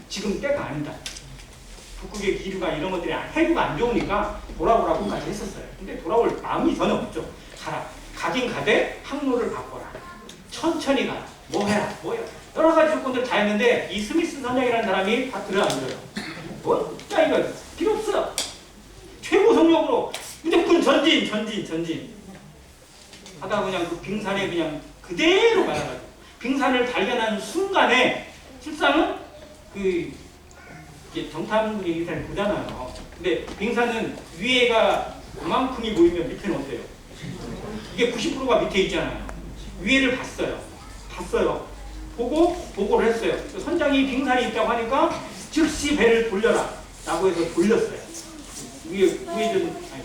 지금 때가 아니다. 북극의 기류가 이런 것들이 해류가 안 좋으니까 돌아보라고까지 했었어요. 근데 돌아올 마음이 전혀 없죠. 가라. 가긴 가되 항로를 바꿔라. 천천히 가라. 뭐 해라. 뭐 해라. 여러 가지 조건들 다 했는데 이 스미스 선장이라는 사람이 다 들어 안 들어요. 뭐? 자 이거 필요 없어. 최고 속력으로 무조건 전진 하다 그냥 그 빙산에 그냥 그대로 말아가지고 빙산을 발견한 순간에 실상은 그 정탐군이 빙산을 보잖아요. 근데 빙산은 위에가 그만큼이 보이면 밑에는 어때요? 이게 90%가 밑에 있잖아요. 위에를 봤어요. 보고 보고를 했어요. 선장이 빙산이 있다고 하니까 즉시 배를 돌려라 라고 해서 돌렸어요.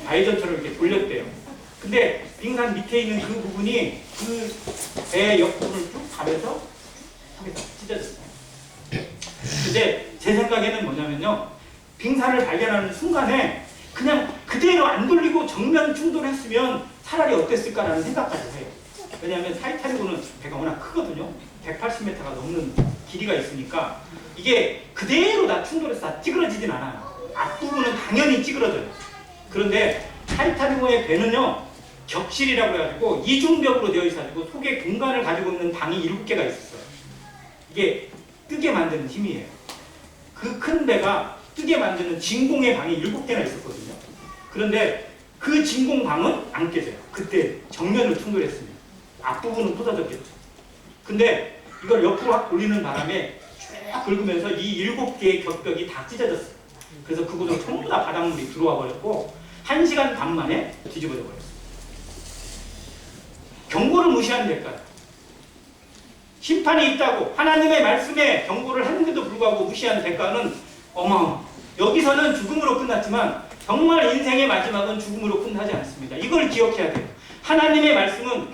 좌회전처럼 이렇게 돌렸대요. 근데 빙산 밑에 있는 그 부분이 그 배 옆부분을 쭉 가면서 찢어졌어요. 근데 제 생각에는 뭐냐면요, 빙산을 발견하는 순간에 그냥 그대로 안 돌리고 정면 충돌했으면 차라리 어땠을까라는 생각까지 해요. 왜냐하면 타이타닉호는 배가 워낙 크거든요. 180m가 넘는 길이가 있으니까 이게 그대로 다 충돌해서 다 찌그러지진 않아요. 앞부분은 당연히 찌그러져요. 그런데 타이타닉호의 배는요, 격실이라고 해가지고 이중벽으로 되어 있어가지고 속에 공간을 가지고 있는 방이 7개가 있었어요. 이게 뜨게 만드는 힘이에요. 그 큰 배가 뜨게 만드는 진공의 방이 7개나 있었거든요. 그런데 그 진공방은 안 깨져요. 그때 정면으로 충돌했습니다. 앞부분은 부서졌겠죠. 근데 이걸 옆으로 확 돌리는 바람에 쫙 긁으면서 이 7개의 격벽이 다 찢어졌어요. 그래서 그곳으로 전부 다 바닷물이 들어와 버렸고 1시간 반 만에 뒤집어져 버렸어요. 경고를 무시하는 대가요. 심판이 있다고 하나님의 말씀에 경고를 했는데도 불구하고 무시하는 대가는 어마어마. 여기서는 죽음으로 끝났지만 정말 인생의 마지막은 죽음으로 끝나지 않습니다. 이걸 기억해야 돼요. 하나님의 말씀은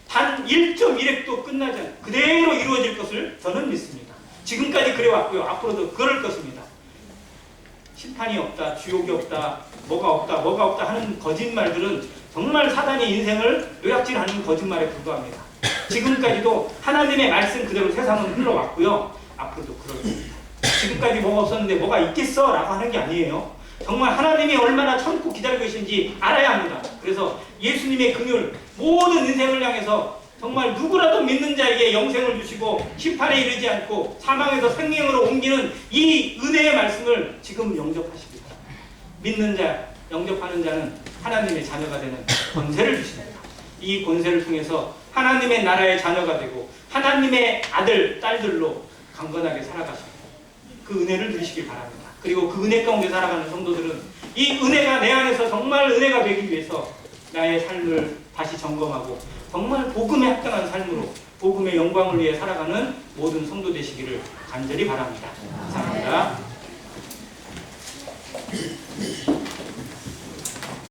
단 1.1획도 끝나지 않고 그대로 이루어질 것을 저는 믿습니다. 지금까지 그래왔고요. 앞으로도 그럴 것입니다. 심판이 없다, 주욕이 없다, 뭐가 없다 하는 거짓말들은 정말 사단의 인생을 요약질하는 거짓말에 불과합니다. 지금까지도 하나님의 말씀 그대로 세상은 흘러왔고요. 앞으로도 그럴 겁니다. 지금까지 뭐가 없었는데 뭐가 있겠어? 라고 하는 게 아니에요. 정말 하나님이 얼마나 참고 기다리고 계신지 알아야 합니다. 그래서 예수님의 긍휼, 모든 인생을 향해서 정말 누구라도 믿는 자에게 영생을 주시고 심판에 이르지 않고 사망에서 생명으로 옮기는 이 은혜의 말씀을 지금 영접하시기 바랍니다. 믿는 자, 영접하는 자는 하나님의 자녀가 되는 권세를 주십니다. 이 권세를 통해서 하나님의 나라의 자녀가 되고 하나님의 아들, 딸들로 강건하게 살아가시고 그 은혜를 누리시길 바랍니다. 그리고 그 은혜 가운데 살아가는 성도들은 이 은혜가 내 안에서 정말 은혜가 되기 위해서 나의 삶을 다시 점검하고 정말 복음에 합당한 삶으로 복음의 영광을 위해 살아가는 모든 성도 되시기를 간절히 바랍니다. 감사합니다.